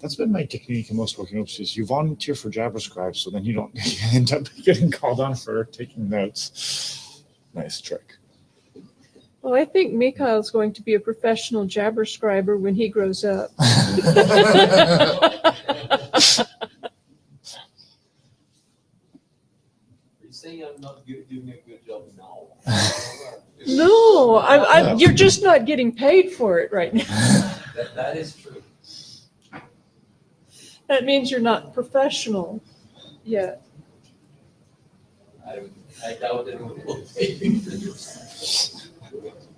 That's been my technique in most working groups is you volunteer for JabberScribe, so then you don't end up getting called on for taking notes. Nice trick. Well, I think Mikhail's going to be a professional JabberScriber when he grows up. Saying I'm not doing a good job now. No, you're just not getting paid for it right now. That is true. That means you're not professional yet. I doubt that it will pay me for this.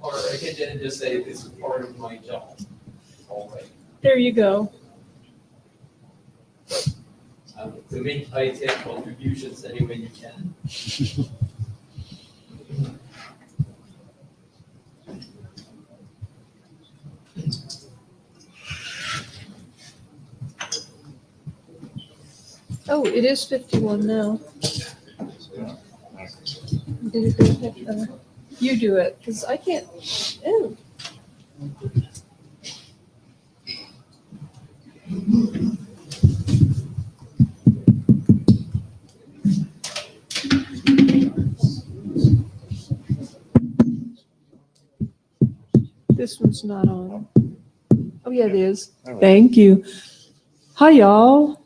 Or I can just say this is part of my job. All right. There you go. To make IETF contributions any way you can. Oh, it is 51 now. You do it, because I can't. Ew. This one's not on. Oh, yeah, it is. Thank you. Hi, y'all.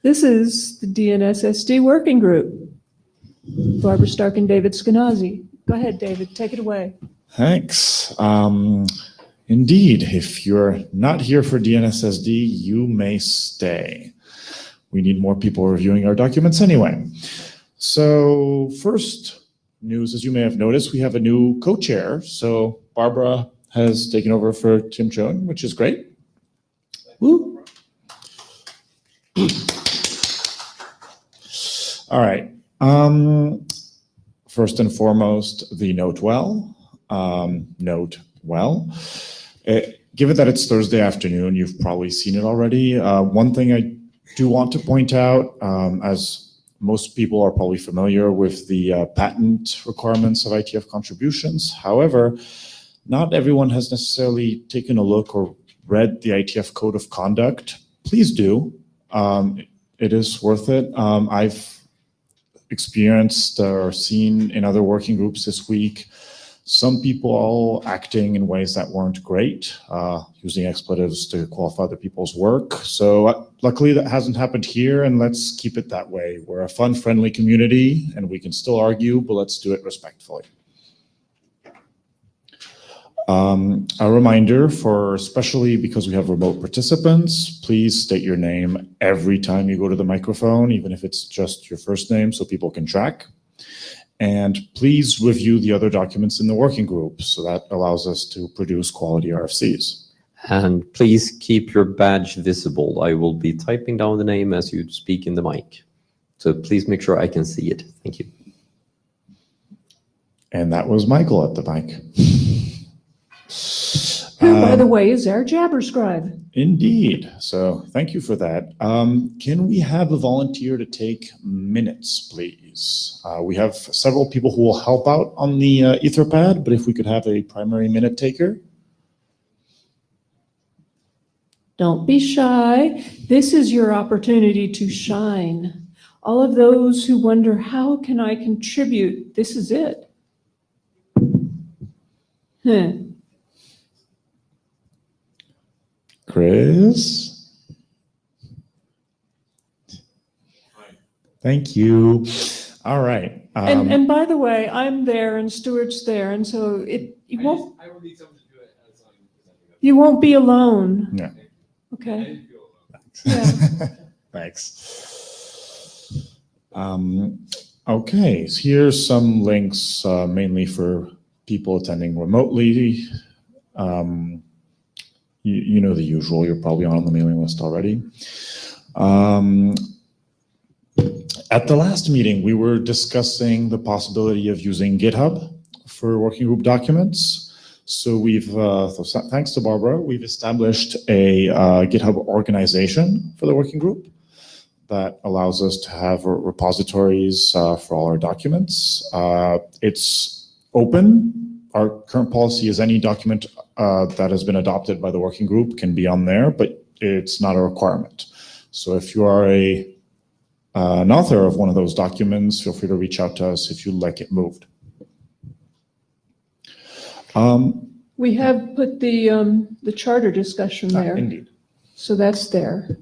This is the DNSSD working group. Barbara Stark and David Skenazy. Go ahead, David. Take it away. Thanks. Indeed, if you're not here for DNSSD, you may stay. We need more people reviewing our documents anyway. So first news, as you may have noticed, we have a new co-chair. So Barbara has taken over for Tim Choen, which is great. Woo. All right. First and foremost, the note well. Given that it's Thursday afternoon, you've probably seen it already. One thing I do want to point out, as most people are probably familiar with the patent requirements of IETF contributions. However, not everyone has necessarily taken a look or read the IETF Code of Conduct. Please do. It is worth it. I've experienced or seen in other working groups this week some people all acting in ways that weren't great, using expletives to qualify other people's work. So luckily that hasn't happened here, and let's keep it that way. We're a fun, friendly community, and we can still argue, but let's do it respectfully. A reminder for, especially because we have remote participants, please state your name every time you go to the microphone, even if it's just your first name so people can track. And please review the other documents in the working group, so that allows us to produce quality RFCs. And please keep your badge visible. I will be typing down the name as you speak in the mic. So please make sure I can see it. Thank you. And that was Michael at the mic. Who, by the way, is our JabberScribe. Indeed. So thank you for that. Can we have a volunteer to take minutes, please? We have several people who will help out on the Etherpad, but if we could have a primary minute taker. Don't be shy. This is your opportunity to shine. All of those who wonder, how can I contribute? This is it. Chris? Thank you. All right. And by the way, I'm there and Stuart's there, and so you won't. I will need someone to do it as I'm presenting. You won't be alone. Yeah. Okay. Thanks. Thanks. Okay, so here's some links mainly for people attending remotely. You know the usual, you're probably on the mailing list already. At the last meeting, we were discussing the possibility of using GitHub for working group documents. So we've, thanks to Barbara, we've established a GitHub organization for the working group that allows us to have repositories for all our documents. It's open our current policy is any document that has been adopted by the working group can be on there, but it's not a requirement. So if you are an author of one of those documents, feel free to reach out to us if you'd like it moved. We have put the charter discussion there, Indeed. so that's there.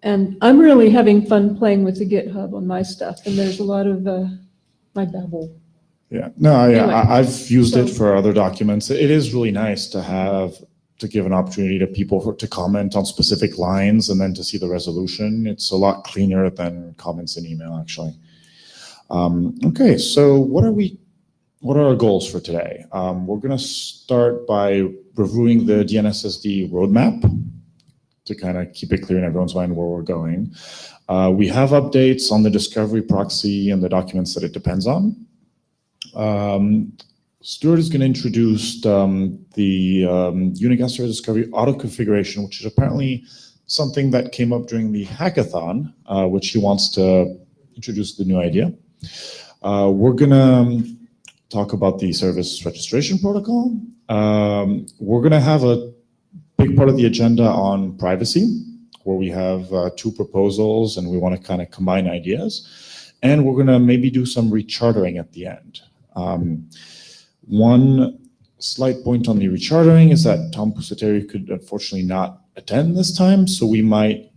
And I'm really having fun playing with the GitHub on my stuff, and there's a lot of my babble. Yeah, no, Anyway, I've used it so- for other documents. It is really nice to give an opportunity to people to comment on specific lines and then to see the resolution. It's a lot cleaner than comments in email, actually. Okay, so what are our goals for today? We're going to start by reviewing the DNSSD roadmap to kind of keep it clear in everyone's mind where we're going. We have updates on the discovery proxy and the documents that it depends on. Stuart is going to introduce the Unigas Server Discovery auto configuration, which is apparently something that came up during the hackathon, which he wants to introduce the new idea. We're going to talk about the service registration protocol. We're going to have a big part of the agenda on privacy, where we have 2 proposals and we want to kind of combine ideas. And we're going to maybe do some rechartering at the end. One slight point on the rechartering is that Tom Pusateri could unfortunately not attend this time, so we might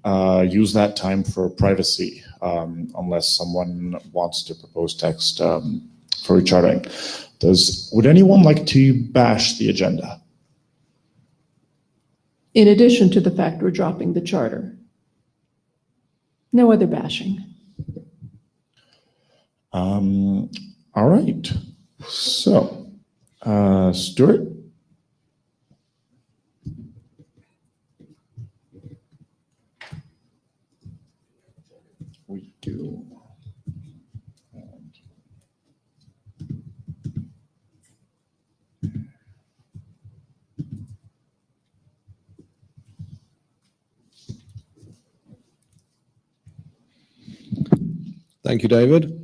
use that time for privacy, unless someone wants to propose text for rechartering. Would anyone like to bash the agenda? In addition to the fact we're dropping the charter. No other bashing. All right. So, Stuart? We do. Thank you, David.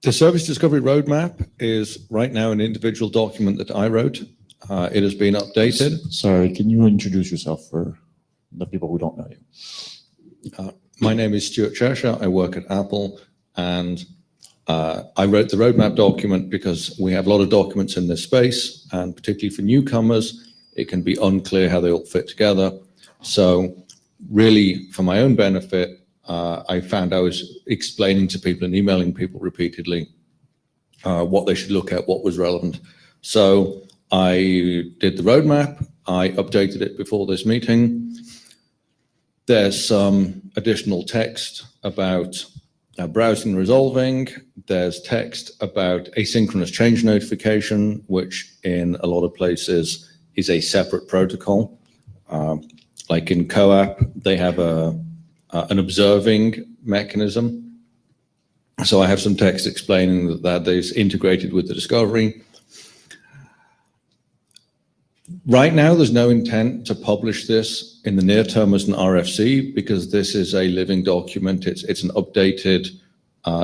The Service Discovery Roadmap is right now an individual document that I wrote. It has been updated. Sorry, can you introduce yourself for the people who don't know you? My name is Stuart Cheshire. I work at Apple, and I wrote the roadmap document because we have a lot of documents in this space, and particularly for newcomers, it can be unclear how they all fit together. So really, for my own benefit, I found I was explaining to people and emailing people repeatedly what they should look at, what was relevant. So I did the roadmap. I updated it before this meeting. There's some additional text about browsing and resolving. There's text about asynchronous change notification, which in a lot of places is a separate protocol. Like in CoAP, they have an observing mechanism. So I have some text explaining that is integrated with the discovery. Right now, there's no intent to publish this in the near term as an RFC because this is a living document. It's an updated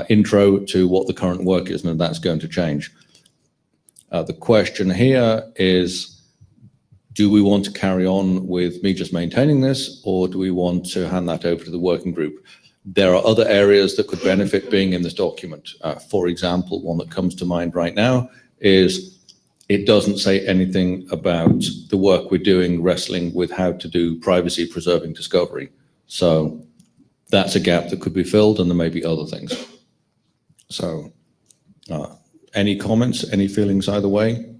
intro to what the current work is, and that's going to change. The question here is, do we want to carry on with me just maintaining this, or do we want to hand that over to the working group? There are other areas that could benefit being in this document. For example, one that comes to mind right now is it doesn't say anything about the work we're doing wrestling with how to do privacy preserving discovery. So that's a gap that could be filled, and there may be other things. So any comments, any feelings either way?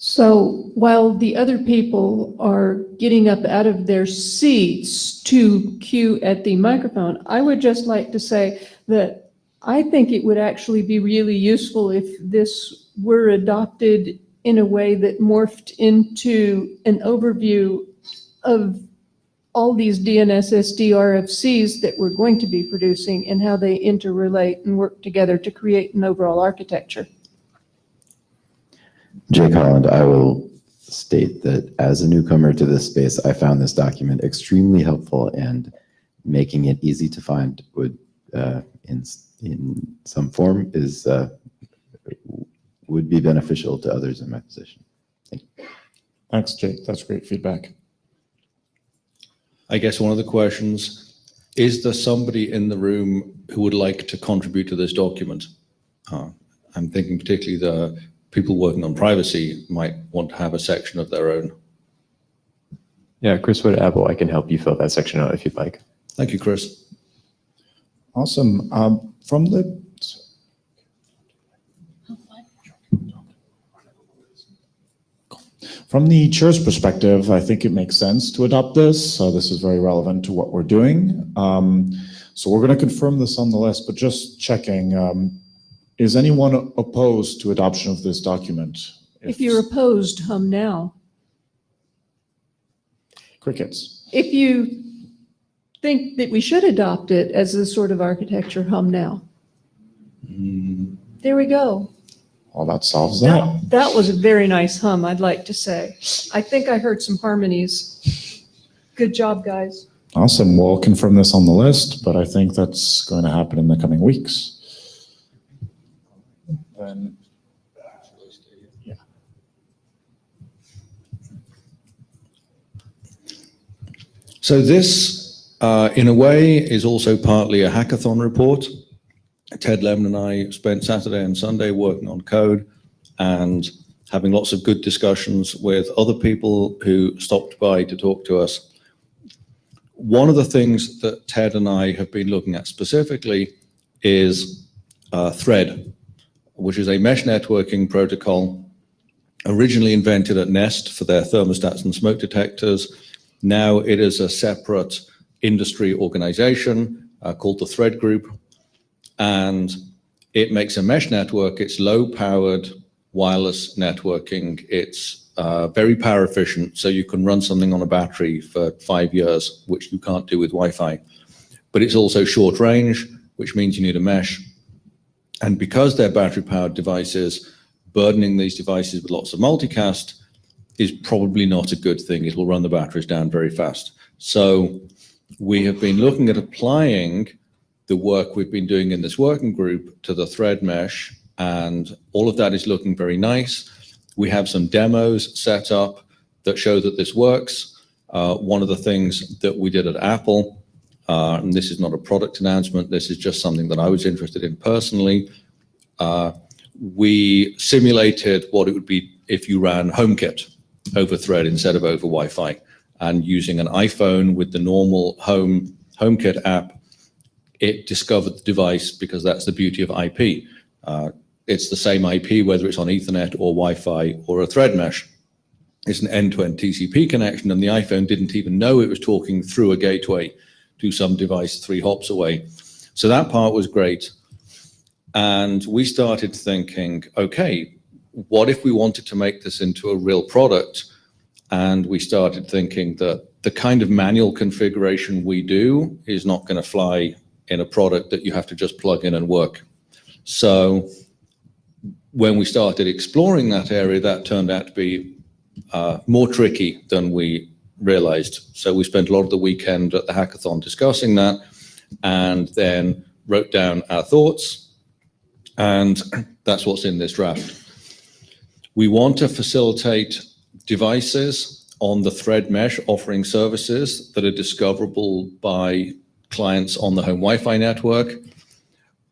So while the other people are getting up out of their seats to queue at the microphone, I would just like to say that I think it would actually be really useful if this were adopted in a way that morphed into an overview of all these DNSSD RFCs that we're going to be producing and how they interrelate and work together to create an overall architecture. Jake Holland, I will state that as a newcomer to this space, I found this document extremely helpful, and making it easy to find would, in some form is, would be beneficial to others in my position. Thanks, Jake. That's great feedback. I guess one of the questions, is there somebody in the room who would like to contribute to this document? I'm thinking particularly the people working on privacy might want to have a section of their own. Yeah, Chris Wood at Apple, I can help you fill that section out if you'd like. Thank you, Chris. Awesome. From the chair's perspective, I think it makes sense to adopt this. This is very relevant to what we're doing. So we're going to confirm this on the list, but just checking, is anyone opposed to adoption of this document? If you're opposed, hum now. Crickets. If you think that we should adopt it as a sort of architecture, hum now. There we go. Well, that solves that. That was a very nice hum, I'd like to say. I think I heard some harmonies. Good job, guys. Awesome. We'll confirm this on the list, but I think that's going to happen in the coming weeks. Then, yeah. So this, in a way, is also partly a hackathon report. Ted Lemon and I spent Saturday and Sunday working on code and having lots of good discussions with other people who stopped by to talk to us. One of the things that Ted and I have been looking at specifically is Thread, which is a mesh networking protocol originally invented at Nest for their thermostats and smoke detectors. Now it is a separate industry organization called the Thread Group. And it makes a mesh network. It's low-powered wireless networking. It's very power efficient, so you can run something on a battery for 5 years, which you can't do with Wi-Fi. But it's also short range, which means you need a mesh. And because they're battery-powered devices, burdening these devices with lots of multicast is probably not a good thing. It will run the batteries down very fast. So we have been looking at applying the work we've been doing in this working group to the Thread mesh, and all of that is looking very nice. We have some demos set up that show that this works. One of the things that we did at Apple, and this is not a product announcement, this is just something that I was interested in personally. We simulated what it would be if you ran HomeKit over Thread instead of over Wi-Fi, and using an iPhone with the normal HomeKit app, it discovered the device because that's the beauty of IP. It's the same IP, whether it's on Ethernet or Wi-Fi or a Thread mesh. It's an end-to-end TCP connection, and the iPhone didn't even know it was talking through a gateway to some device 3 hops away. So that part was great. And we started thinking, okay, what if we wanted to make this into a real product? And we started thinking that the kind of manual configuration we do is not going to fly in a product that you have to just plug in and work. So when we started exploring that area, that turned out to be more tricky than we realized. So we spent a lot of the weekend at the hackathon discussing that, and then wrote down our thoughts, and that's what's in this draft. We want to facilitate devices on the Thread mesh offering services that are discoverable by clients on the home Wi-Fi network.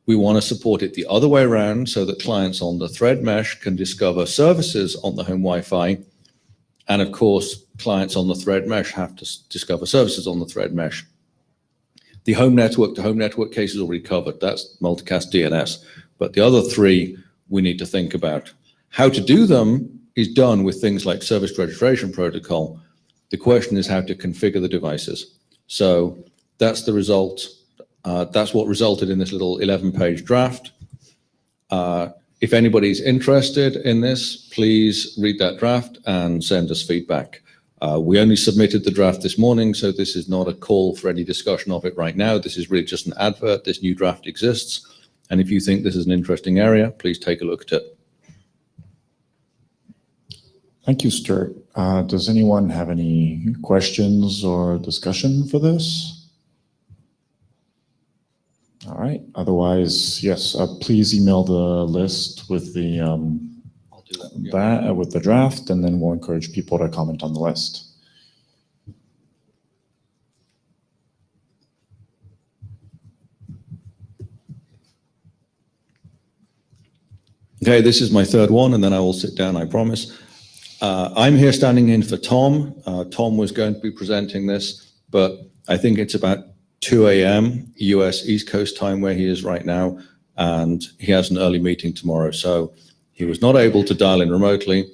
We want to support it the other way around so that clients on the Thread mesh can discover services on the home Wi-Fi. And of course, clients on the Thread mesh have to discover services on the Thread mesh. The home network to home network case is already covered. That's multicast DNS. But the other 3 we need to think about. How to do them is done with things like service registration protocol. The question is how to configure the devices. So that's the result. That's what resulted in this little 11-page draft. If anybody's interested in this, please read that draft and send us feedback. We only submitted the draft this morning, so this is not a call for any discussion of it right now. This is really just an advert. This new draft exists. And if you think this is an interesting area, please take a look at it. Thank you, Stuart. Does anyone have any questions or discussion for this? All right. Otherwise, yes, please email the list with the I'll do that. Yeah. with the draft, and then we'll encourage people to comment on the list. Okay, this is my third one, and then I will sit down, I promise. I'm here standing in for Tom. Tom was going to be presenting this, but I think it's about 2 a.m. US East Coast time where he is right now, and he has an early meeting tomorrow, so he was not able to dial in remotely.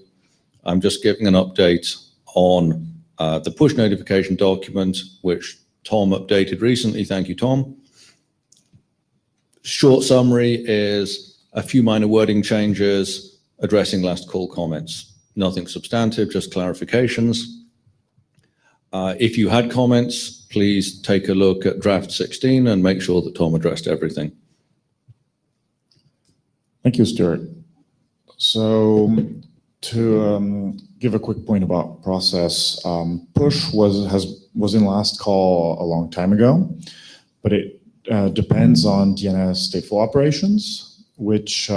I'm just giving an update on the push notification document, which Tom updated recently. Thank you, Tom. Short summary is a few minor wording changes addressing last call comments. Nothing substantive, just clarifications. If you had comments, please take a look at draft 16 and make sure that Tom addressed everything. Thank you, Stuart. So to give a quick point about process, push was in last call a long time ago, but it depends on DNS stateful operations, which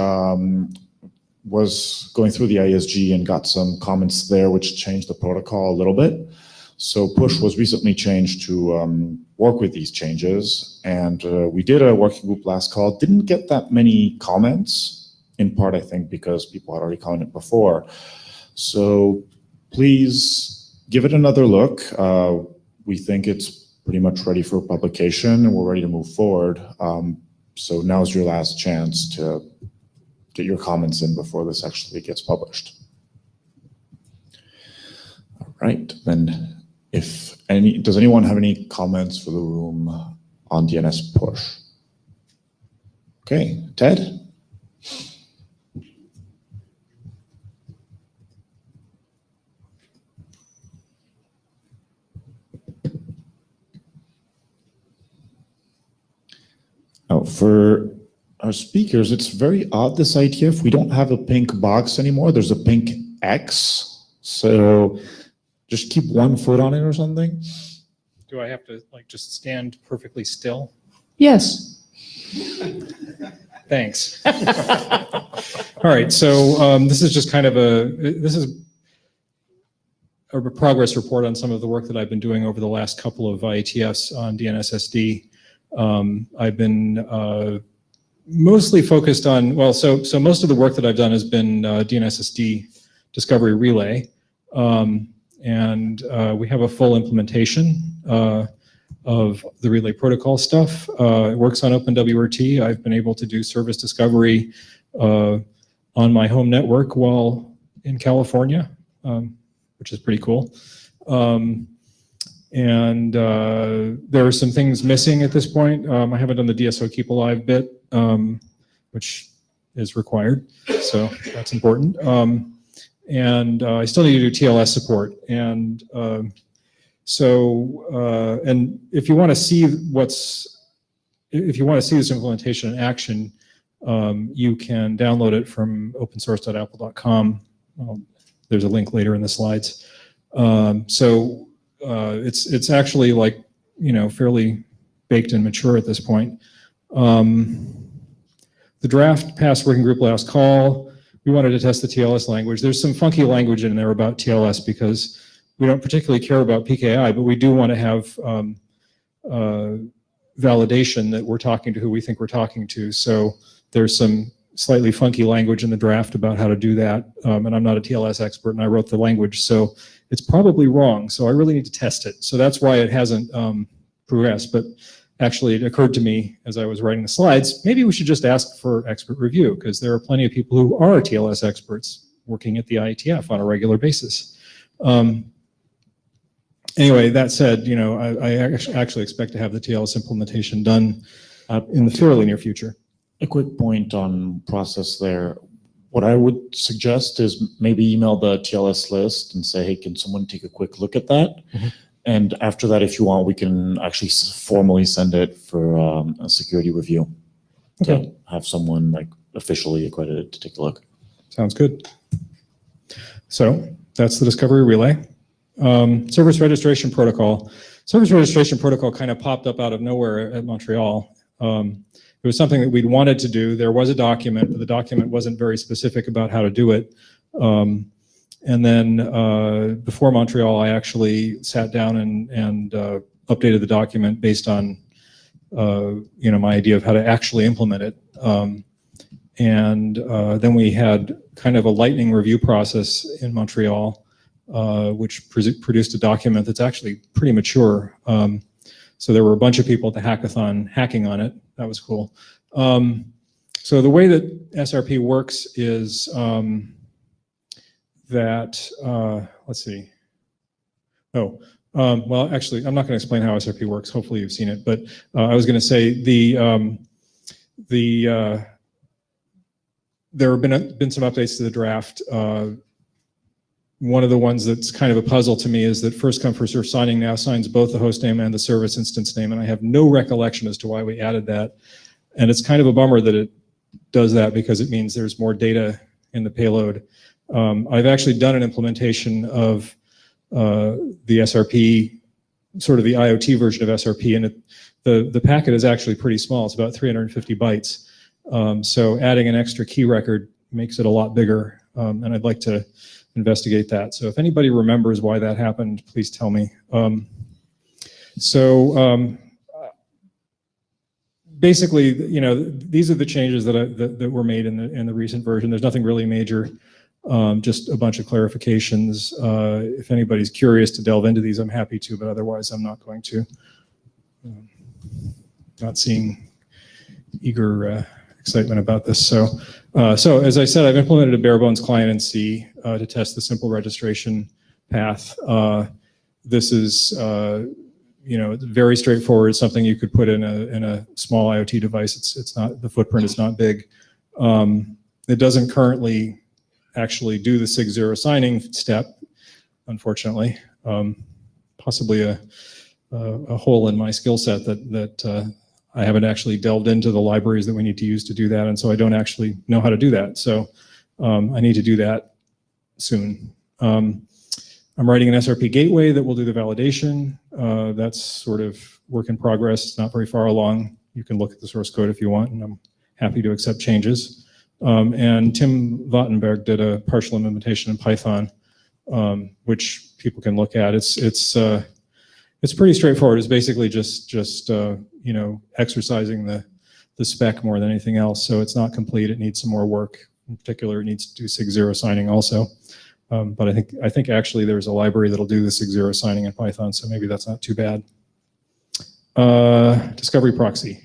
was going through the ISG and got some comments there which changed the protocol a little bit. So push was recently changed to work with these changes, and we did a working group last call. Didn't get that many comments, in part I think because people had already commented before. So please give it another look. We think it's pretty much ready for publication and we're ready to move forward. So now's your last chance to get your comments in before this actually gets published. All right, then does anyone have any comments for the room on DNS push? Okay, Ted? Oh, for our speakers, it's very odd, this IETF. We don't have a pink box anymore. There's a pink X. So just keep one foot on it or something. Do I have to just stand perfectly still? Yes. Thanks. All right, so this is just kind of a progress report on some of the work that I've been doing over the last couple of IETFs on DNSSD. I've been mostly focused on, so most of the work that I've done has been DNSSD discovery relay. And we have a full implementation of the relay protocol stuff. It works on OpenWRT. I've been able to do service discovery on my home network while in California, which is pretty cool. And there are some things missing at this point. I haven't done the DSO keep alive bit, which is required, so that's important. And I still need to do TLS support. And and if you want to see this implementation in action, you can download it from opensource.apple.com. There's a link later in the slides. It's actually fairly baked and mature at this point. The draft passed working group last call. We wanted to test the TLS language. There's some funky language in there about TLS because we don't particularly care about PKI, but we do want to have validation that we're talking to who we think we're talking to. So there's some slightly funky language in the draft about how to do that. And I'm not a TLS expert and I wrote the language, so it's probably wrong. So I really need to test it. So that's why it hasn't progressed. But actually it occurred to me as I was writing the slides, maybe we should just ask for expert review because there are plenty of people who are TLS experts working at the IETF on a regular basis. Anyway, that said, I actually expect to have the TLS implementation done in the fairly near future. A quick point on process there. What I would suggest is maybe email the TLS list and say, hey, can someone take a quick look at that? Mm-hmm. And after that, if you want, we can actually formally send it for a security review. Okay. To have someone officially accredited to take a look. Sounds good. So that's the discovery relay. Service registration protocol. Service registration protocol kind of popped up out of nowhere at Montreal. it was something that we'd wanted to do. There was a document, but the document wasn't very specific about how to do it. And then before Montreal, I actually sat down and updated the document based on my idea of how to actually implement it. And then we had kind of a lightning review process in Montreal, which produced a document that's actually pretty mature. So there were a bunch of people at the hackathon hacking on it. That was cool. So the way that SRP works is that, let's see. Well, actually, I'm not going to explain how SRP works. Hopefully you've seen it. But I was going to say there have been some updates to the draft. One of the ones that's kind of a puzzle to me is that first come first served signing now signs both the host name and the service instance name, and I have no recollection as to why we added that. And it's kind of a bummer that it does that because it means there's more data in the payload. I've actually done an implementation of the SRP, sort of the IoT version of SRP, and the packet is actually pretty small. It's about 350 bytes. So adding an extra key record makes it a lot bigger, and I'd like to investigate that. So if anybody remembers why that happened, please tell me. Basically, these are the changes that were made in the recent version. There's nothing really major, just a bunch of clarifications. If anybody's curious to delve into these, I'm happy to, but otherwise I'm not going to. Not seeing eager excitement about this. So as I said, I've implemented a bare bones client in C to test the simple registration path. This is very straightforward. It's something you could put in a small IoT device. It's not, the footprint is not big. It doesn't currently actually do the SIG0 signing step, unfortunately. Possibly a hole in my skill set that I haven't actually delved into the libraries that we need to use to do that, and so I don't actually know how to do that. So I need to do that soon. I'm writing an SRP gateway that will do the validation. That's sort of work in progress. It's not very far along. You can look at the source code if you want, and I'm happy to accept changes. And Tim Vattenberg did a partial implementation in Python, which people can look at. It's pretty straightforward. It's basically just exercising the spec more than anything else. So it's not complete. It needs some more work. In particular, it needs to do SIG0 signing also. But I think actually there's a library that'll do the SIG0 signing in Python, so maybe that's not too bad. Discovery proxy.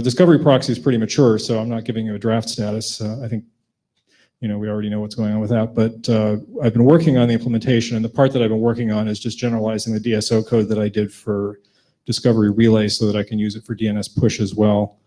Discovery proxy is pretty mature, so I'm not giving you a draft status. I think we already know what's going on with that, but I've been working on the implementation, and the part that I've been working on is just generalizing the DSO code that I did for Discovery Relay so that I can use it for DNS push as well.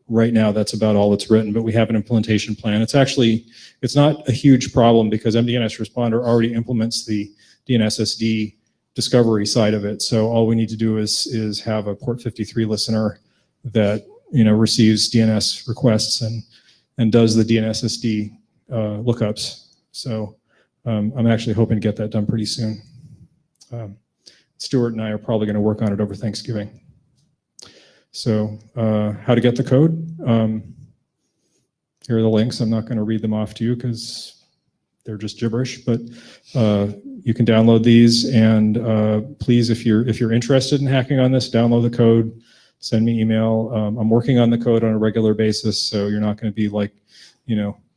Right now, that's about all that's written, but we have an implementation plan. It's not a huge problem because MDNS Responder already implements the DNSSD discovery side of it. So all we need to do is have a port 53 listener that receives DNS requests and does the DNSSD lookups. So I'm actually hoping to get that done pretty soon. Stuart and I are probably going to work on it over Thanksgiving. So how to get the code? Here are the links. I'm not going to read them off to you because they're just gibberish, but you can download these, and please, if you're interested in hacking on this, download the code, send me email. I'm working on the code on a regular basis, so you're not going to be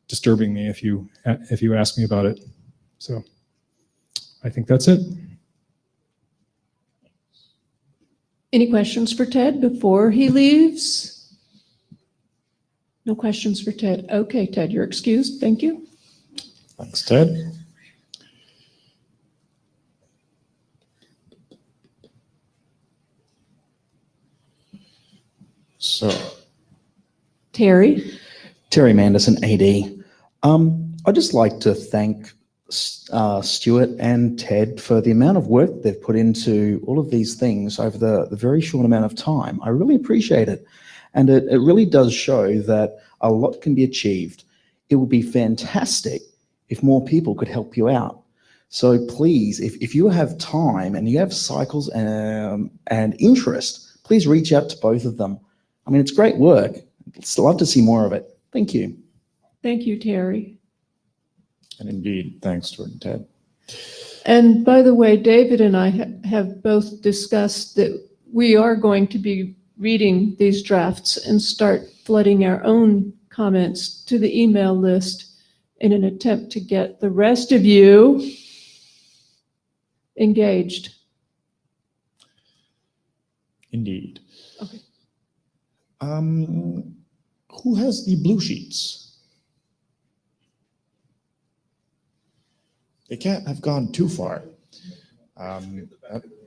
disturbing me if you ask me about it. So I think that's it. Any questions for Ted before he leaves? No questions for Ted. Okay, Ted, you're excused. Thank you. Thanks, Ted. So, Terry? Terry Manderson, AD. I'd just like to thank Stuart and Ted for the amount of work they've put into all of these things over the very short amount of time. I really appreciate it. And it really does show that a lot can be achieved. It would be fantastic if more people could help you out. So please, if you have time and you have cycles and interest, please reach out to both of them. I mean, it's great work. I'd love to see more of it. Thank you. Thank you, Terry. And indeed, thanks, Stuart and Ted. And by the way, David and I have both discussed that we are going to be reading these drafts and start flooding our own comments to the email list in an attempt to get the rest of you engaged. Indeed. Okay. Who has the blue sheets? They can't have gone too far.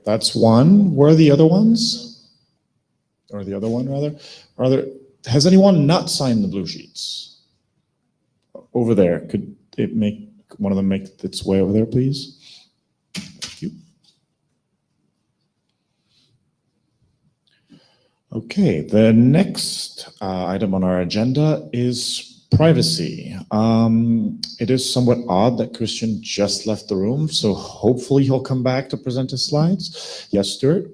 That's one. Where are the other ones? Or the other one, rather? Has anyone not signed the blue sheets? Over there. Could it make one of them make its way over there, please? Thank you. Okay, the next item on our agenda is privacy. It is somewhat odd that Christian just left the room, so hopefully he'll come back to present his slides. Yes, Stuart?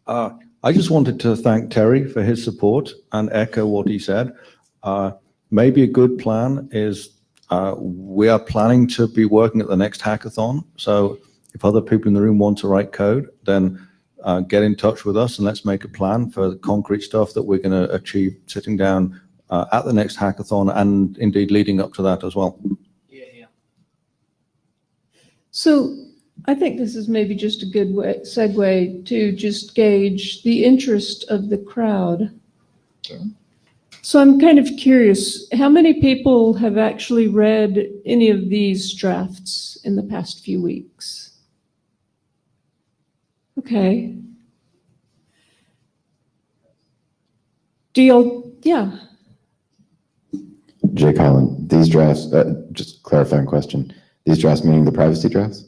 I just wanted to thank Terry for his support and echo what he said. Maybe a good plan is we are planning to be working at the next hackathon. So if other people in the room want to write code, then get in touch with us and let's make a plan for the concrete stuff that we're going to achieve sitting down at the next hackathon and indeed leading up to that as well. Yeah. So I think this is maybe just a good segue to just gauge the interest of the crowd. Sure. So I'm kind of curious, how many people have actually read any of these drafts in the past few weeks? Okay. Yeah. Jake Holland, these drafts, just clarifying question, these drafts meaning the privacy drafts?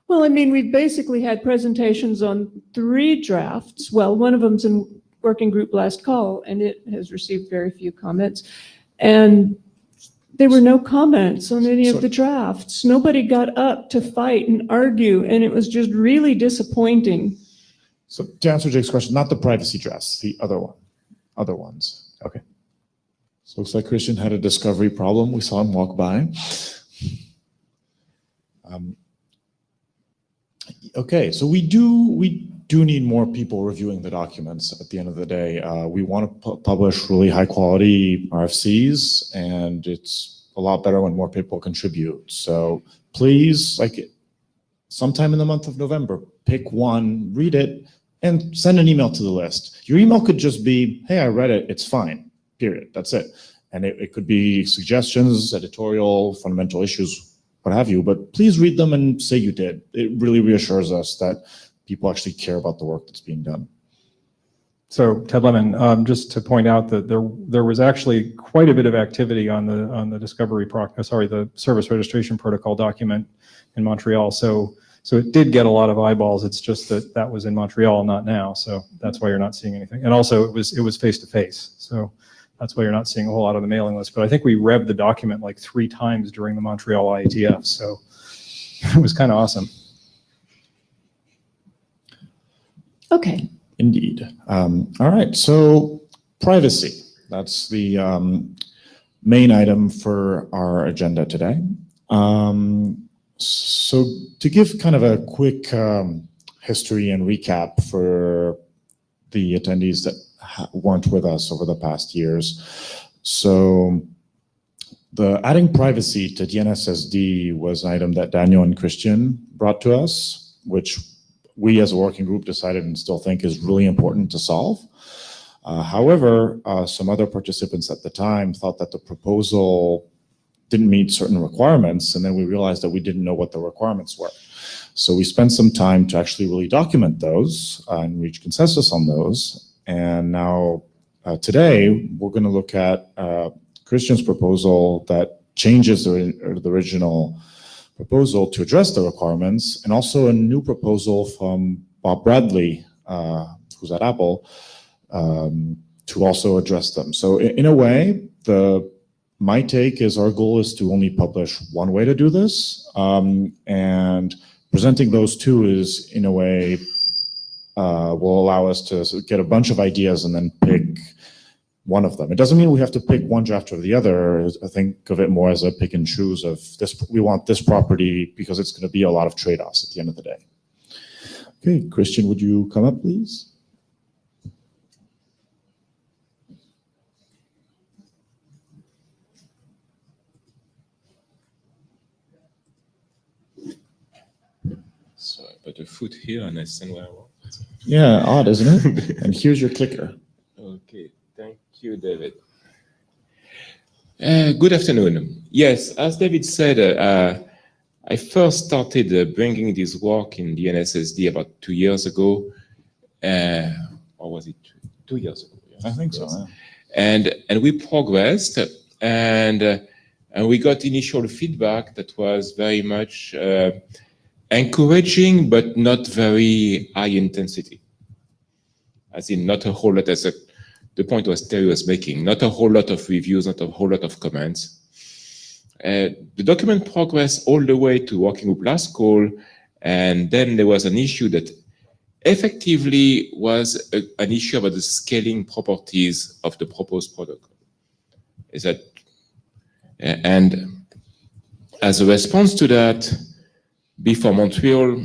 Well, I mean, we've basically had presentations on 3 drafts. Well, one of them's in working group last call, and it has received very few comments. And there were no comments on any of the drafts. Nobody got up to fight and argue, and it was just really disappointing. So to answer Jake's question, not the privacy drafts, the other ones. Okay. So looks like Christian had a discovery problem. We saw him walk by. Okay, so we do need more people reviewing the documents at the end of the day. We want to publish really high quality RFCs, and it's a lot better when more people contribute. So please, like sometime in the month of November, pick one, read it, and send an email to the list. Your email could just be, hey, I read it, it's fine, period, that's it. And it could be suggestions, editorial, fundamental issues, what have you, but please read them and say you did. It really reassures us that people actually care about the work that's being done. So Ted Lemon, just to point out that there was actually quite a bit of activity on the the service registration protocol document in Montreal. So it did get a lot of eyeballs. It's just that was in Montreal, not now. So that's why you're not seeing anything. And also it was face to face. So that's why you're not seeing a whole lot of the mailing list. But I think we revved the document like 3 times during the Montreal IETF. So it was kind of awesome. Okay. Indeed. All right, so privacy. That's the main item for our agenda today. So to give kind of a quick history and recap for the attendees that weren't with us over the past years. So the adding privacy to DNSSD was an item that Daniel and Christian brought to us, which we as a working group decided and still think is really important to solve. However, some other participants at the time thought that the proposal didn't meet certain requirements, and then we realized that we didn't know what the requirements were. So we spent some time to actually really document those and reach consensus on those. And now today, we're going to look at Christian's proposal that changes the original proposal to address the requirements, and also a new proposal from Bob Bradley, who's at Apple, to also address them. So in a way, my take is our goal is to only publish one way to do this, and presenting those 2 is in a way will allow us to get a bunch of ideas and then pick one of them. It doesn't mean we have to pick one draft or the other. I think of it more as a pick and choose of this. We want this property because it's going to be a lot of trade-offs at the end of the day. Okay, Christian, would you come up, please? So I put a foot here and I stand where I want. Yeah, odd, isn't it? And here's your clicker. Okay, thank you, David. Good afternoon. Yes, as David said, I first started bringing this work in DNSSD about 2 years ago, or was it 2 years ago? Yes. I think so. Yeah. And we progressed, and we got initial feedback that was very much encouraging, but not very high intensity. As in, not a whole lot, as the point was Terry was making, not a whole lot of reviews, not a whole lot of comments. The document progressed all the way to working with last call, and then there was an issue that effectively was an issue about the scaling properties of the proposed protocol. Is that, and as a response to that, before Montreal,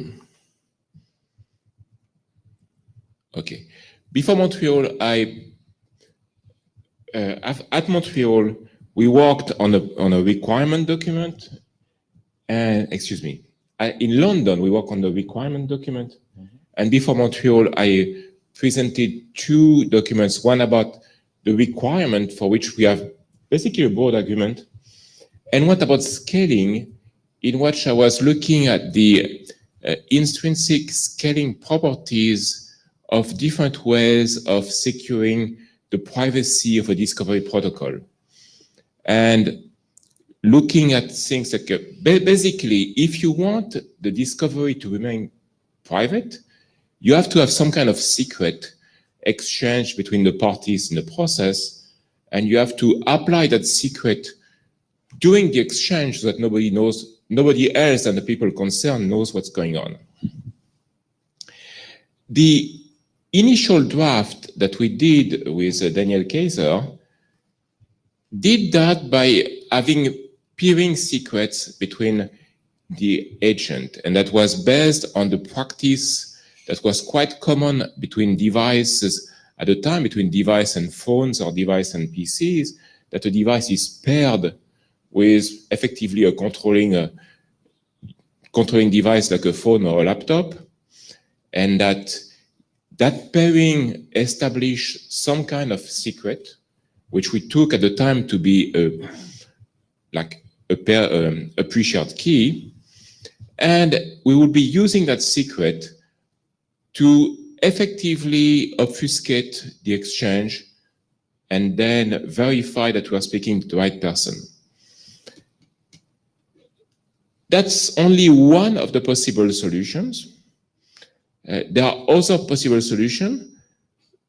at Montreal, we worked on a requirement document, and in London, we worked on the requirement document, and before Montreal, I presented 2 documents, one about the requirement for which we have basically a broad agreement, and one about scaling, in which I was looking at the intrinsic scaling properties of different ways of securing the privacy of a discovery protocol. And looking at things like, basically, if you want the discovery to remain private, you have to have some kind of secret exchange between the parties in the process, and you have to apply that secret during the exchange so that nobody else than the people concerned knows what's going on. The initial draft that we did with Daniel Kaiser did that by having peering secrets between the agent, and that was based on the practice that was quite common between devices at the time, between device and phones or device and PCs, that a device is paired with effectively a controlling device like a phone or a laptop, and that pairing established some kind of secret, which we took at the time to be a pre-shared key, and we will be using that secret to effectively obfuscate the exchange and then verify that we are speaking to the right person. That's only one of the possible solutions. There are other possible solutions.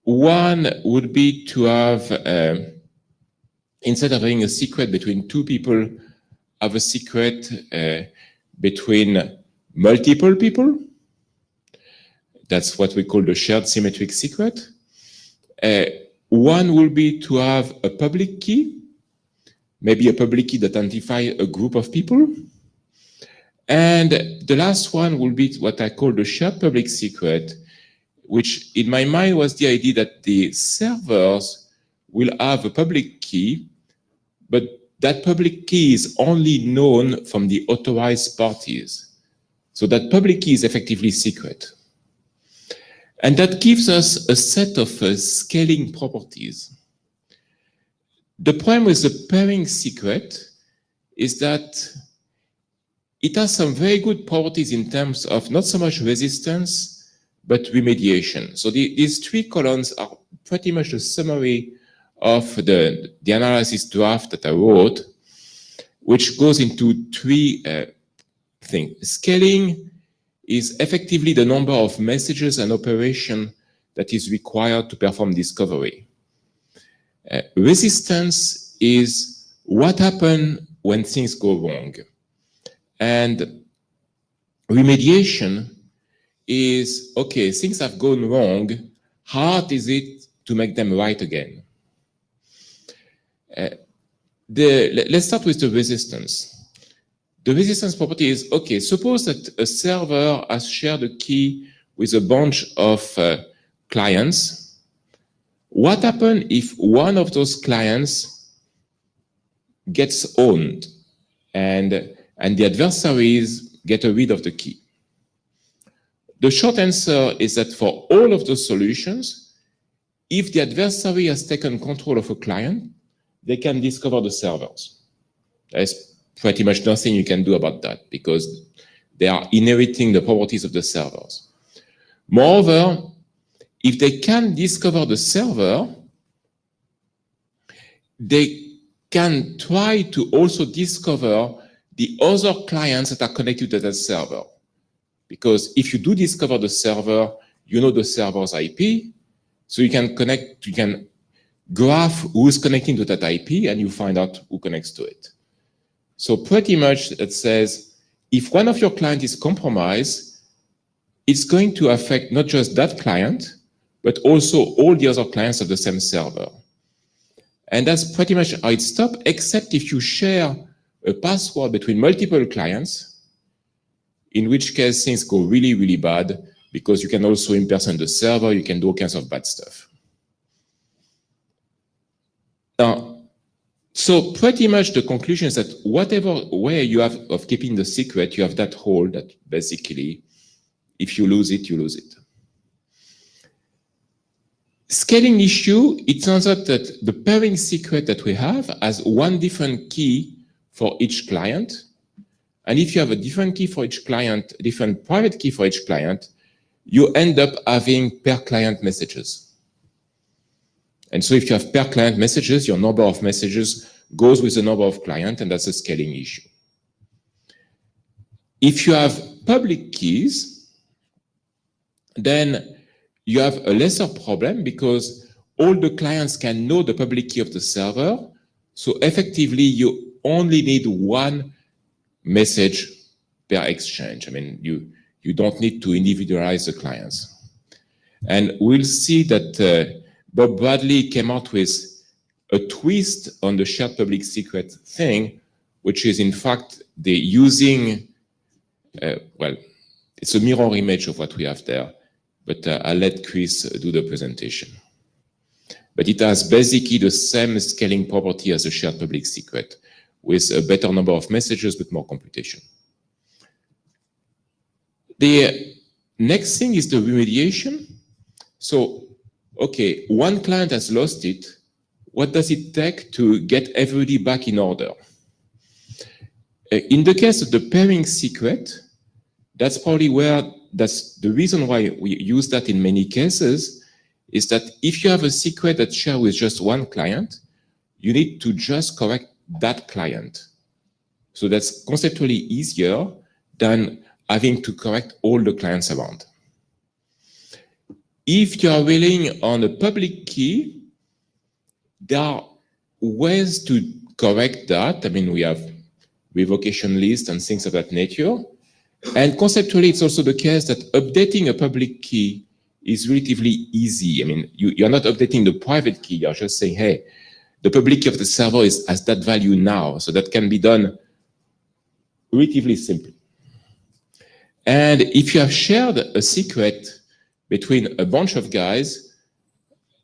One would be to have, instead of having a secret between 2 people, have a secret between multiple people. That's what we call the shared symmetric secret. One will be to have a public key, maybe a public key that identifies a group of people. And the last one will be what I call the shared public secret, which in my mind was the idea that the servers will have a public key, but that public key is only known from the authorized parties. So that public key is effectively secret. And that gives us a set of scaling properties. The problem with the pairing secret is that it has some very good properties in terms of not so much resistance, but remediation. So these 3 columns are pretty much a summary of the analysis draft that I wrote, which goes into 3 things. Scaling is effectively the number of messages and operation that is required to perform discovery. Resistance is what happens when things go wrong. And remediation is, okay, things have gone wrong. How hard is it to make them right again? Let's start with the resistance. The resistance property is, okay, suppose that a server has shared a key with a bunch of clients. What happens if one of those clients gets owned and the adversaries get rid of the key? The short answer is that for all of those solutions, if the adversary has taken control of a client, they can discover the servers. There's pretty much nothing you can do about that because they are inheriting the properties of the servers. Moreover, if they can discover the server, they can try to also discover the other clients that are connected to that server. Because if you do discover the server, you know the server's IP, so you can connect, you can graph who's connecting to that IP and you find out who connects to it. So pretty much it says, if one of your clients is compromised, it's going to affect not just that client, but also all the other clients of the same server. And that's pretty much how it stops, except if you share a password between multiple clients, in which case things go really, really bad because you can also impersonate the server, you can do all kinds of bad stuff. Now, so pretty much the conclusion is that whatever way you have of keeping the secret, you have that hole that basically, if you lose it, you lose it. Scaling issue, it turns out that the pairing secret that we have has one different key for each client. And if you have a different key for each client, different private key for each client, you end up having per client messages. And so if you have per client messages, your number of messages goes with the number of clients, and that's a scaling issue. If you have public keys, then you have a lesser problem because all the clients can know the public key of the server. So effectively, you only need one message per exchange. I mean, you don't need to individualize the clients. And we'll see that Bob Bradley came out with a twist on the shared public secret thing, which is in fact the using, well, it's a mirror image of what we have there, but I'll let Chris do the presentation. But it has basically the same scaling property as a shared public secret, with a better number of messages, but more computation. The next thing is the remediation. So, okay, one client has lost it. What does it take to get everybody back in order? In the case of the pairing secret, that's probably where, that's the reason why we use that in many cases, is that if you have a secret that's shared with just one client, you need to just correct that client. So that's conceptually easier than having to correct all the clients around. If you are relying on a public key, there are ways to correct that. I mean, we have revocation lists and things of that nature. And conceptually, it's also the case that updating a public key is relatively easy. I mean, you're not updating the private key. You're just saying, hey, the public key of the server has that value now. So that can be done relatively simply. And if you have shared a secret between a bunch of guys,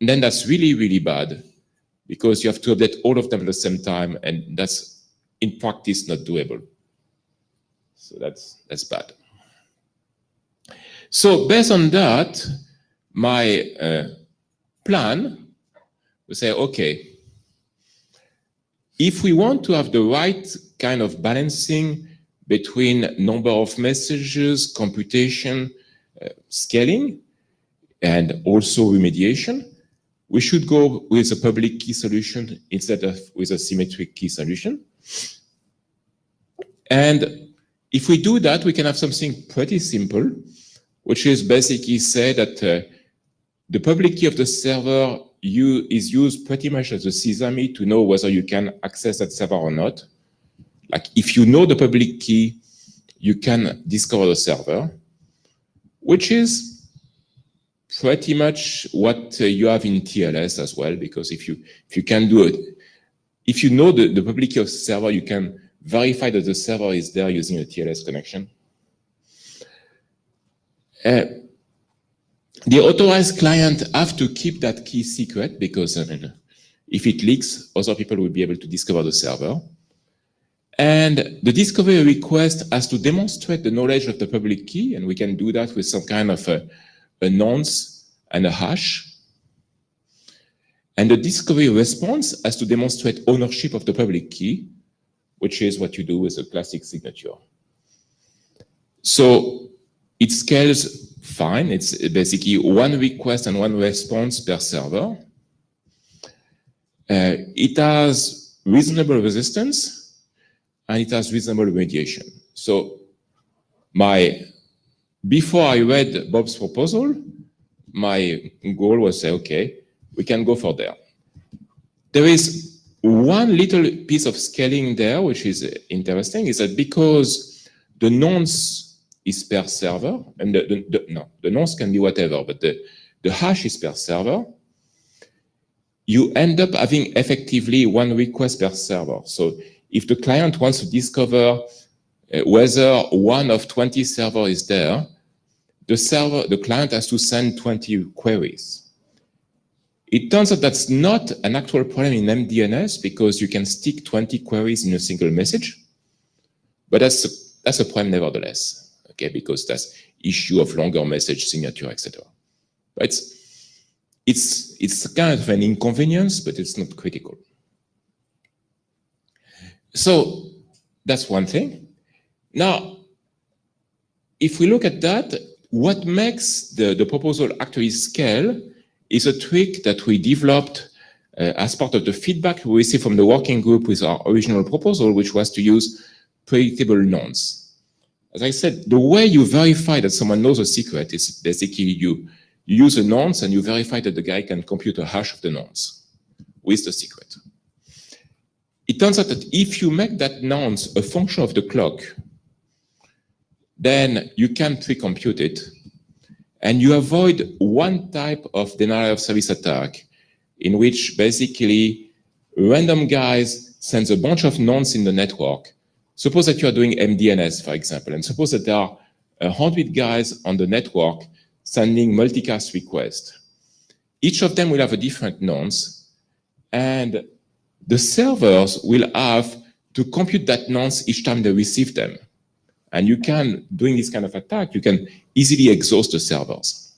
then that's really, really bad because you have to update all of them at the same time, and that's in practice not doable. So that's bad. So based on that, my plan will say, okay, if we want to have the right kind of balancing between number of messages, computation, scaling, and also remediation, we should go with a public key solution instead of with a symmetric key solution. And if we do that, we can have something pretty simple, which is basically say that the public key of the server is used pretty much as a sesame to know whether you can access that server or not. Like if you know the public key, you can discover the server. which is pretty much what you have in TLS as well, because if you can do it, if you know the public key of the server, you can verify that the server is there using a TLS connection. The authorized client have to keep that key secret because if it leaks, other people will be able to discover the server. And the discovery request has to demonstrate the knowledge of the public key, and we can do that with some kind of a nonce and a hash. And the discovery response has to demonstrate ownership of the public key, which is what you do with a classic signature. So it scales fine. It's basically one request and one response per server. It has reasonable resistance and it has reasonable remediation. So before I read Bob's proposal, my goal was say, okay, we can go for there. There is one little piece of scaling there, which is interesting, is that because the nonce is per server, and the nonce can be whatever, but the hash is per server, you end up having effectively one request per server. So if the client wants to discover whether one of 20 servers is there, the client has to send 20 queries. It turns out that's not an actual problem in MDNS because you can stick 20 queries in a single message, but that's a problem nevertheless. Okay, because that's issue of longer message signature, etc. But it's kind of an inconvenience, but it's not critical. So that's one thing. Now, if we look at that, what makes the proposal actually scale is a trick that we developed as part of the feedback we received from the working group with our original proposal, which was to use predictable nonce. As I said, the way you verify that someone knows a secret is basically you use a nonce and you verify that the guy can compute a hash of the nonce with the secret. It turns out that if you make that nonce a function of the clock, then you can pre-compute it and you avoid one type of denial of service attack in which basically random guys sends a bunch of nonce in the network. Suppose that you are doing MDNS, for example, and suppose that there are 100 guys on the network sending multicast requests. Each of them will have a different nonce, and the servers will have to compute that nonce each time they receive them. And you can, doing this kind of attack, you can easily exhaust the servers.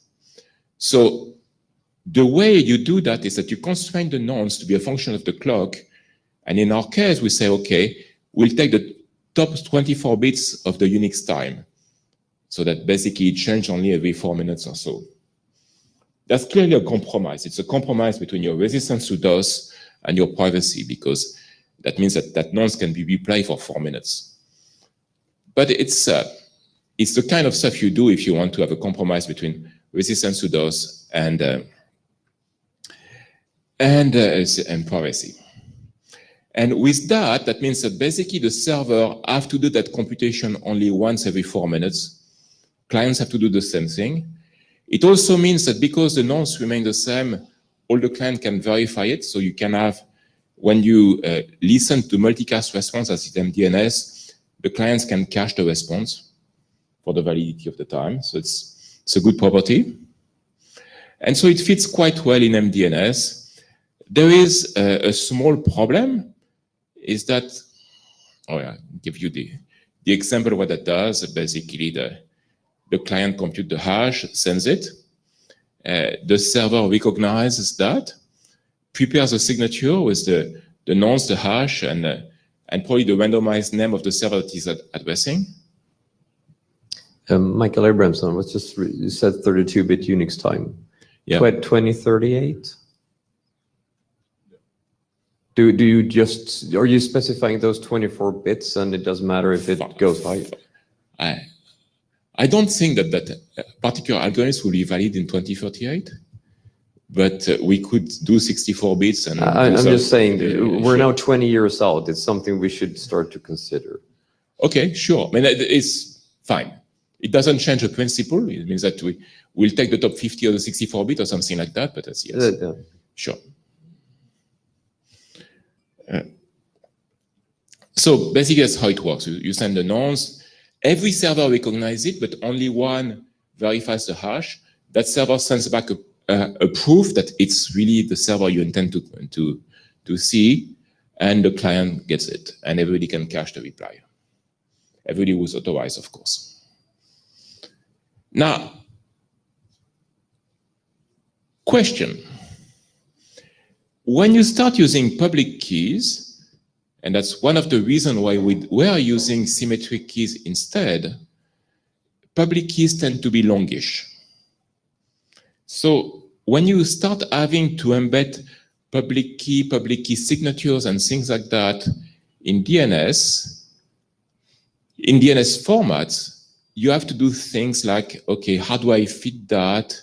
So the way you do that is that you constrain the nonce to be a function of the clock, and in our case, we say, okay, we'll take the top 24 bits of the Unix time, so that basically it changes only every 4 minutes or so. That's clearly a compromise. It's a compromise between your resistance to DOS and your privacy, because that means that nonce can be replayed for 4 minutes. But it's the kind of stuff you do if you want to have a compromise between resistance to DOS and privacy. And with that, that means that basically the server have to do that computation only once every 4 minutes. Clients have to do the same thing. It also means that because the nonce remain the same, all the client can verify it. So you can have, when you listen to multicast response as in MDNS, the clients can cache the response for the validity of the time. So it's a good property. And so it fits quite well in MDNS. There is a small problem, is that, I'll give you the example of what that does. Basically, the client computes the hash, sends it. The server recognizes that, prepares a signature with the nonce, the hash, and probably the randomized name of the server that is addressing. Michael Abramson, you said 32-bit Unix time. Yeah. 2038? Do you just, are you specifying those 24 bits and it doesn't matter if it goes high? I don't think that particular algorithm will be valid in 2038, but we could do 64 bits. And I'm just saying, we're now 20 years out. It's something we should start to consider. Okay, sure. I mean, it's fine. It doesn't change the principle. It means that we'll take the top 50 or the 64-bit or something like that, but that's yes. Sure. So basically that's how it works. You send the nonce. Every server recognizes it, but only one verifies the hash. That server sends back a proof that it's really the server you intend to see, and the client gets it, and everybody can cache the reply. Everybody was authorized, of course. Now, question. When you start using public keys, and that's one of the reasons why we are using symmetric keys instead, public keys tend to be longish. So when you start having to embed public key signatures and things like that in DNS formats, you have to do things like, okay, how do I fit that?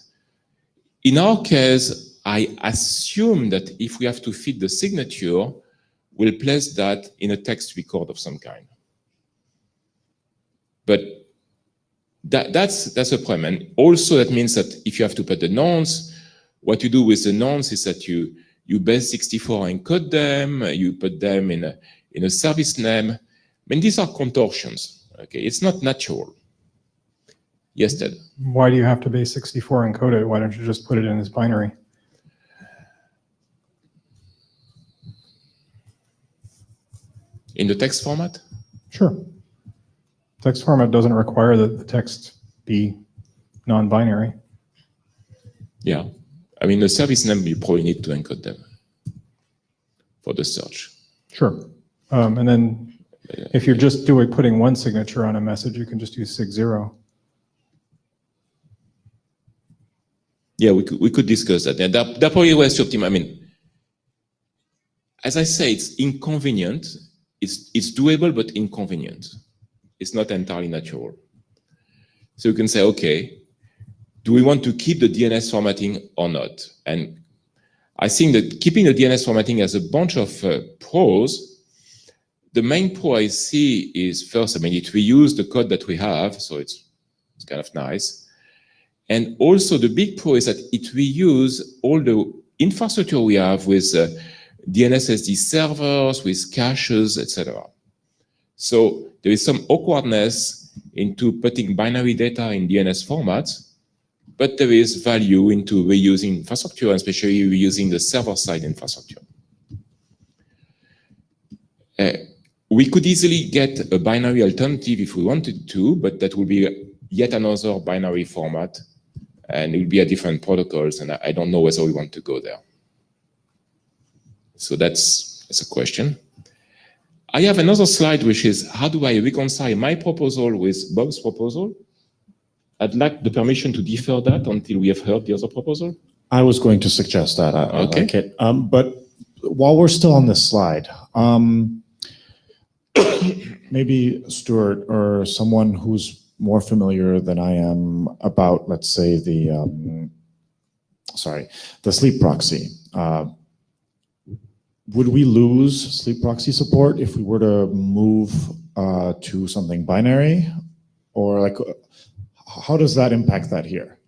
In our case, I assume that if we have to fit the signature, we'll place that in a text record of some kind. But that's a problem. And also that means that if you have to put the nonce, what you do with the nonce is that you base 64 encode them, you put them in a service name. I mean, these are contortions. Okay, it's not natural. Yes, Ted? Why do you have to base 64 encode it? Why don't you just put it in as binary? In the text format? Sure. Text format doesn't require that the text be non-binary. Yeah. I mean, the service name, you probably need to encode them for the search. Sure. And then if you're just putting one signature on a message, you can just use 6-0. Yeah, we could discuss that. And that probably was to optimize. I mean, as I say, it's inconvenient. It's doable, but inconvenient. It's not entirely natural. So you can say, okay, do we want to keep the DNS formatting or not? And I think that keeping the DNS formatting has a bunch of pros. The main pro I see is, first, I mean, it reuse the code that we have, so it's kind of nice. And also the big pro is that it reuse all the infrastructure we have with DNSSD servers, with caches, etc. So there is some awkwardness into putting binary data in DNS formats, but there is value into reusing infrastructure, and especially reusing the server-side infrastructure. We could easily get a binary alternative if we wanted to, but that would be yet another binary format, and it will be a different protocols, and I don't know whether we want to go there. So that's a question. I have another slide, which is how do I reconcile my proposal with Bob's proposal? I'd like the permission to defer that until we have heard the other proposal. I was going to suggest that. I Okay. like it. But while we're still on this slide, maybe Stuart or someone who's more familiar than I am about, let's say, the sleep proxy. Would we lose sleep proxy support if we were to move to something binary? Or like, how does that impact that here?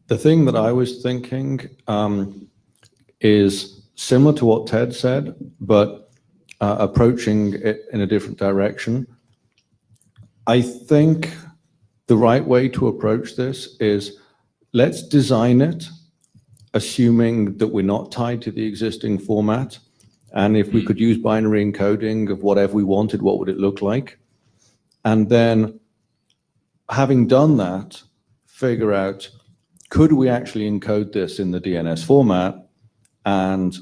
The thing that I was thinking is similar to what Ted said, but approaching it in a different direction. I think the right way to approach this is let's design it assuming that we're not tied to the existing format. And if we could use binary encoding of whatever we wanted, what would it look like? And then having done that, figure out, could we actually encode this in the DNS format? And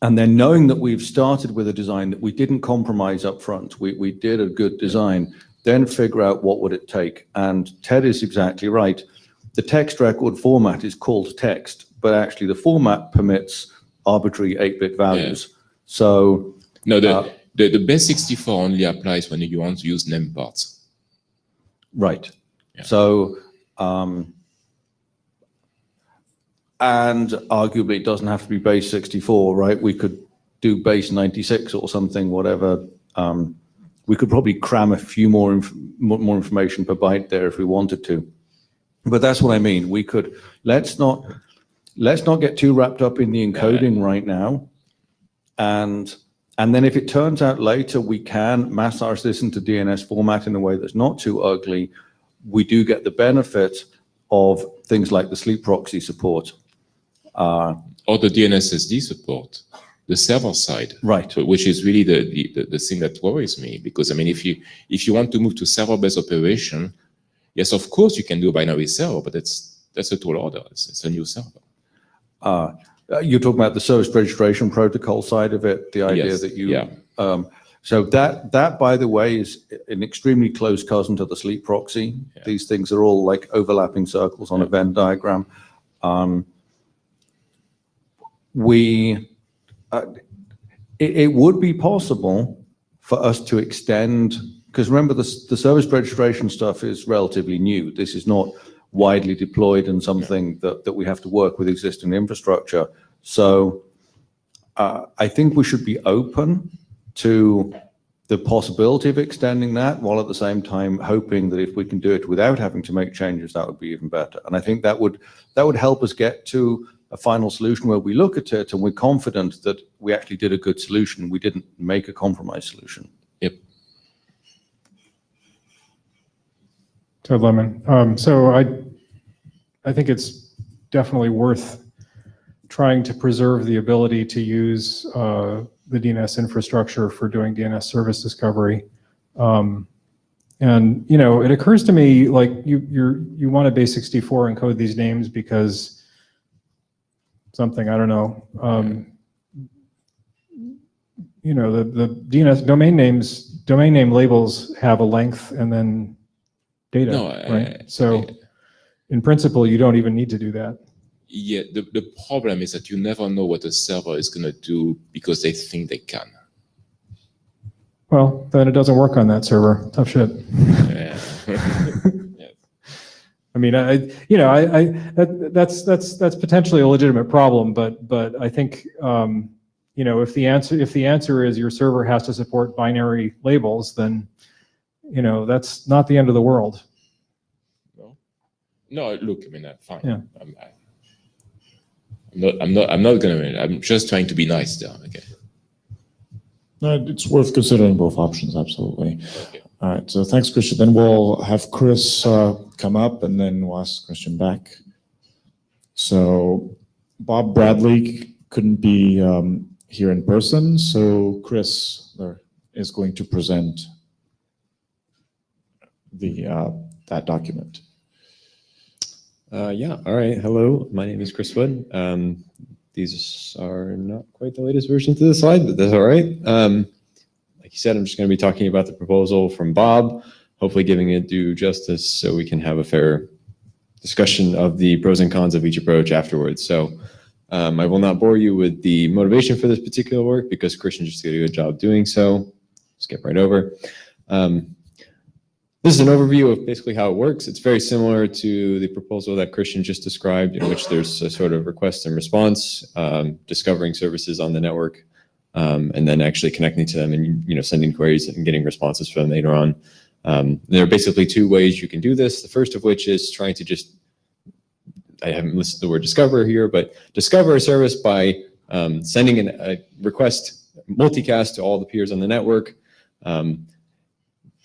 then knowing that we've started with a design that we didn't compromise up front, we did a good design, then figure out what would it take. And Ted is exactly right. The text record format is called text, but actually the format permits arbitrary 8-bit values. Yeah. So no, the base 64 only applies when you want to use name parts. Right. Yeah. So and arguably it doesn't have to be base 64, right? We could do base 96 or something, whatever we could probably cram a few more information per byte there if we wanted to. But that's what I mean. We could, let's not get too wrapped up in the encoding right now. And then if it turns out later we can massage this into DNS format in a way that's not too ugly, we do get the benefit of things like the sleep proxy support. Or the DNSSD support, the server side. Right. So, which is really the thing that worries me, because I mean, if you want to move to server-based operation, yes, of course you can do a binary server, but that's a tall order. It's a new server. You're talking about the service registration protocol side of it, the idea Yes, that you. yeah. So that, by the way, is an extremely close cousin to the sleep proxy. Yeah. These things are all like overlapping circles on a Venn diagram. It would be possible for us to extend, because remember the service registration stuff is relatively new. This is not widely deployed and something that we have to work with existing infrastructure. So I think we should be open to the possibility of extending that, while at the same time hoping that if we can do it without having to make changes, that would be even better. And I think that would help us get to a final solution where we look at it and we're confident that we actually did a good solution. We didn't make a compromise solution. Yep. Ted Lemon. So I think it's definitely worth trying to preserve the ability to use the DNS infrastructure for doing DNS service discovery. And it occurs to me like you want a base64 encode these names because something, I don't know. The DNS domain name labels have a length and then data, right? So in principle, you don't even need to do that. Yeah, the problem is that you never know what a server is going to do because they think they can. Well, then it doesn't work on that server. Tough shit. Yeah. I mean, that's potentially a legitimate problem, but I think if the answer is your server has to support binary labels, then that's not the end of the world. No, look, I mean, fine. Yeah. I'm not gonna. I'm just trying to be nice there. Okay. No, it's worth considering both options, absolutely. Okay. All right, so thanks, Christian. Then we'll have Chris come up, and then we'll ask Christian back. So Bob Bradley couldn't be here in person, so Chris is going to present that document. Yeah, all right. Hello, my name is Chris Wood. These are not quite the latest versions of the slide, but that's all right. Like you said, I'm just going to be talking about the proposal from Bob, hopefully giving it due justice so we can have a fair discussion of the pros and cons of each approach afterwards. So I will not bore you with the motivation for this particular work because Christian just did a good job doing so. Skip right over. This is an overview of basically how it works. It's very similar to the proposal that Christian just described, in which there's a sort of request and response, discovering services on the network, and then actually connecting to them and sending queries and getting responses from them later on. There are basically two ways you can do this. The first of which is trying to just, I haven't listed the word discover here, but discover a service by sending a request multicast to all the peers on the network,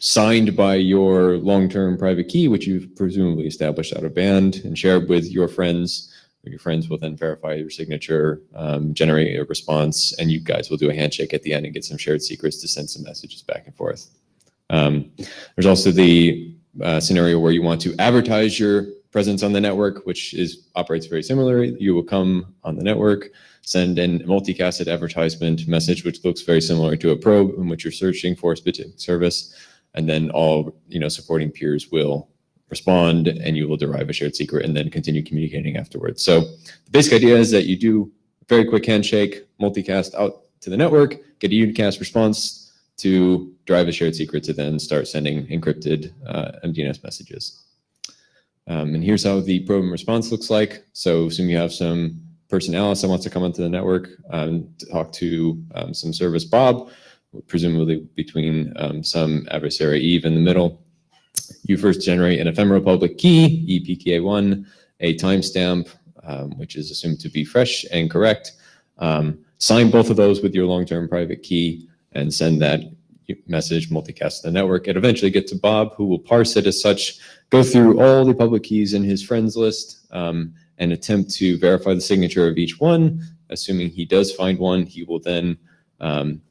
signed by your long-term private key, which you've presumably established out of band and shared with your friends. Your friends will then verify your signature, generate a response, and you guys will do a handshake at the end and get some shared secrets to send some messages back and forth. There's also the scenario where you want to advertise your presence on the network, which operates very similarly. You will come on the network, send in a multicasted advertisement message, which looks very similar to a probe in which you're searching for a specific service. And then all supporting peers will respond and you will derive a shared secret and then continue communicating afterwards. So the basic idea is that you do a very quick handshake, multicast out to the network, get a unicast response to drive a shared secret to then start sending encrypted MDNS messages. And here's how the probe and response looks like. So assume you have some person, Alice, that wants to come onto the network to talk to some service, Bob. presumably between some adversary Eve in the middle. You first generate an ephemeral public key, EPKA1, a timestamp, which is assumed to be fresh and correct. Sign both of those with your long-term private key and send that message multicast to the network. It eventually gets to Bob, who will parse it as such, go through all the public keys in his friends list, and attempt to verify the signature of each one. Assuming he does find one, he will then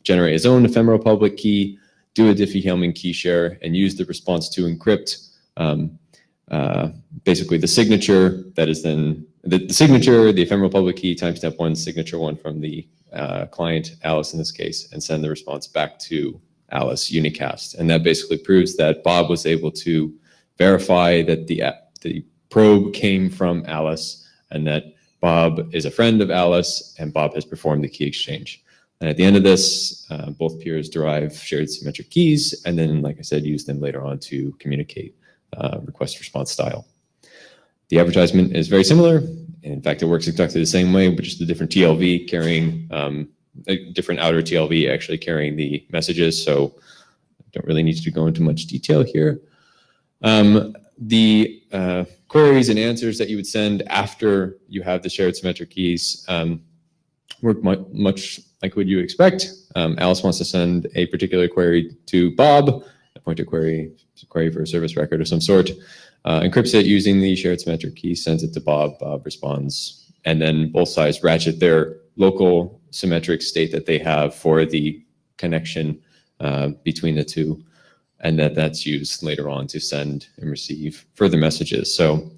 generate his own ephemeral public key, do a Diffie-Hellman key share, and use the response to encrypt basically the signature that is then the signature, the ephemeral public key, timestamp 1, signature 1 from the client, Alice in this case, and send the response back to Alice unicast. And that basically proves that Bob was able to verify that the probe came from Alice and that Bob is a friend of Alice and Bob has performed the key exchange. And at the end of this, both peers derive shared symmetric keys and then, like I said, use them later on to communicate request response style. The advertisement is very similar. In fact, it works exactly the same way, but just a different TLV carrying a different outer TLV actually carrying the messages. So I don't really need to go into much detail here. The queries and answers that you would send after you have the shared symmetric keys work much like what you expect. Alice wants to send a particular query to Bob, a pointer query for a service record of some sort, encrypts it using the shared symmetric key, sends it to Bob, Bob responds, and then both sides ratchet their local symmetric state that they have for the connection between the two, and that's used later on to send and receive further messages. So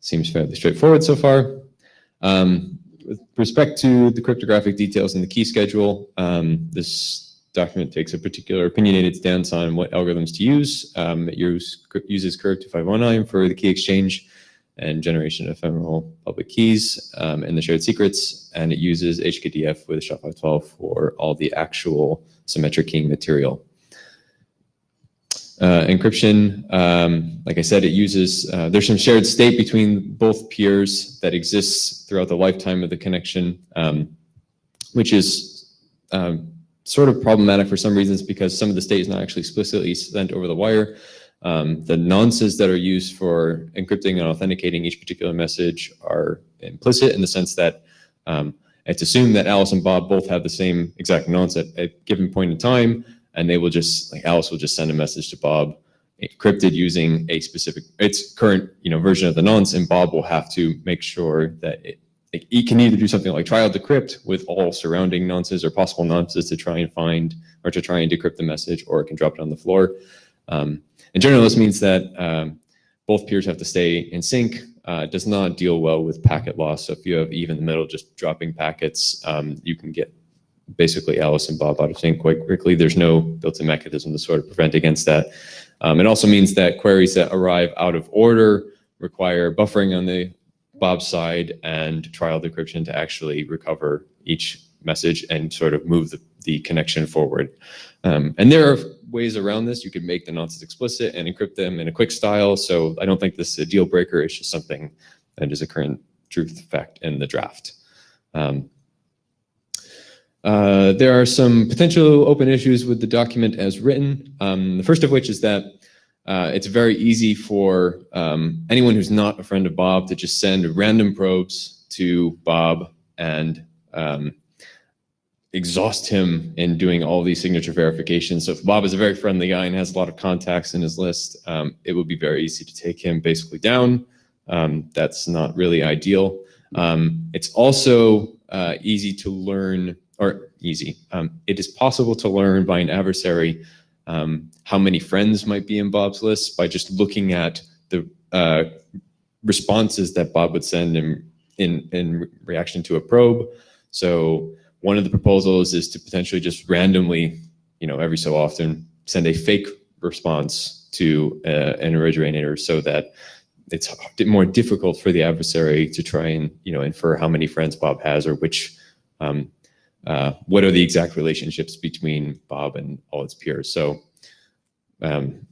seems fairly straightforward so far. With respect to the cryptographic details in the key schedule, this document takes a particular opinionated stance on what algorithms to use. It uses curve 2519 for the key exchange and generation of ephemeral public keys and the shared secrets, and it uses HKDF with SHA-512 for all the actual symmetric keying material. Encryption, like I said, it uses, there's some shared state between both peers that exists throughout the lifetime of the connection, which is sort of problematic for some reasons because some of the state is not actually explicitly sent over the wire. The nonces that are used for encrypting and authenticating each particular message are implicit in the sense that it's assumed that Alice and Bob both have the same exact nonce at a given point in time, and they will just, like Alice will just send a message to Bob encrypted using a specific, its current version of the nonce, and Bob will have to make sure that it can either do something like trial decrypt with all surrounding nonces or possible nonces to try and find or to try and decrypt the message, or it can drop it on the floor. In general, this means that both peers have to stay in sync. It does not deal well with packet loss. So if you have Eve in the middle just dropping packets, you can get basically Alice and Bob out of sync quite quickly. There's no built-in mechanism to sort of prevent against that. It also means that queries that arrive out of order require buffering on the Bob side and trial decryption to actually recover each message and sort of move the connection forward. And there are ways around this. You could make the nonces explicit and encrypt them in a quick style. So I don't think this is a deal breaker. It's just something that is a current truth fact in the draft. There are some potential open issues with the document as written. The first of which is that it's very easy for anyone who's not a friend of Bob to just send random probes to Bob and exhaust him in doing all these signature verifications. So if Bob is a very friendly guy and has a lot of contacts in his list, it would be very easy to take him basically down. That's not really ideal. It's also easy to learn, or easy. It is possible to learn by an adversary how many friends might be in Bob's list by just looking at the responses that Bob would send in reaction to a probe. So one of the proposals is to potentially just randomly, every so often, send a fake response to an originator so that it's more difficult for the adversary to try and infer how many friends Bob has or which what are the exact relationships between Bob and all its peers. So I'm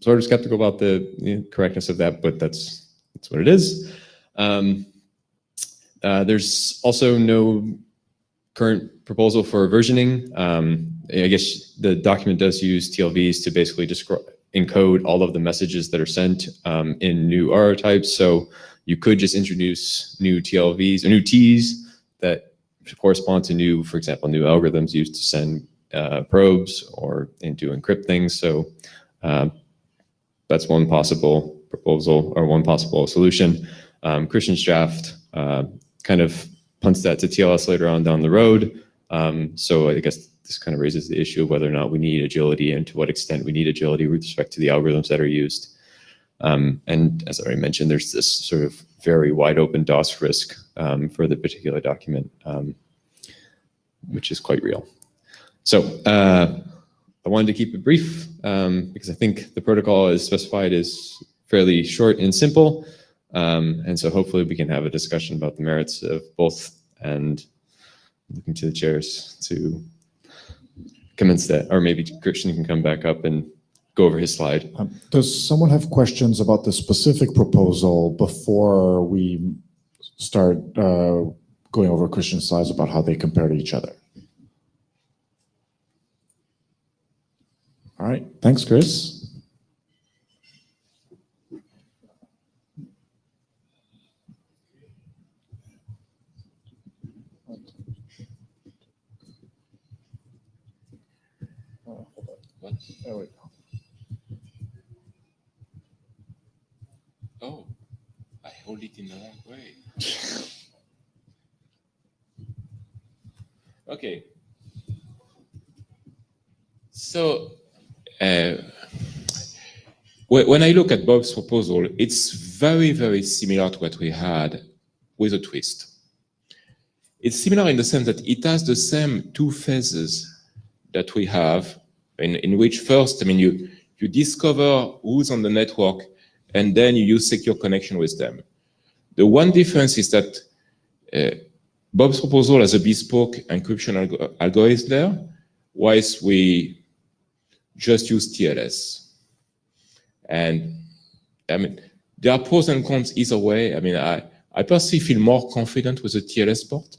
sort of skeptical about the correctness of that, but that's what it is. There's also no current proposal for versioning. I guess the document does use TLVs to basically encode all of the messages that are sent in new RO types. So you could just introduce new TLVs or new Ts that correspond to new, for example, new algorithms used to send probes or and to encrypt things. So that's one possible proposal or one possible solution. Christian's draft kind of punts that to TLS later on down the road. So I guess this kind of raises the issue of whether or not we need agility and to what extent we need agility with respect to the algorithms that are used. And as I already mentioned, there's this sort of very wide open DOS risk for the particular document, which is quite real. So I wanted to keep it brief because I think the protocol as specified is fairly short and simple. And so hopefully we can have a discussion about the merits of both and looking to the chairs to commence that, or maybe Christian can come back up and go over his slide. Does someone have questions about the specific proposal before we start going over Christian's slides about how they compare to each other? All right, thanks, Chris. There we go. Oh, I hold it in the wrong way. Okay. So when I look at Bob's proposal, it's very, very similar to what we had with a twist. It's similar in the sense that it has the same two phases that we have in which first, I mean, you discover who's on the network and then you use secure connection with them. The one difference is that Bob's proposal has a bespoke encryption algorithm there, whilst we just use TLS. And I mean, there are pros and cons either way. I mean, I personally feel more confident with the TLS port.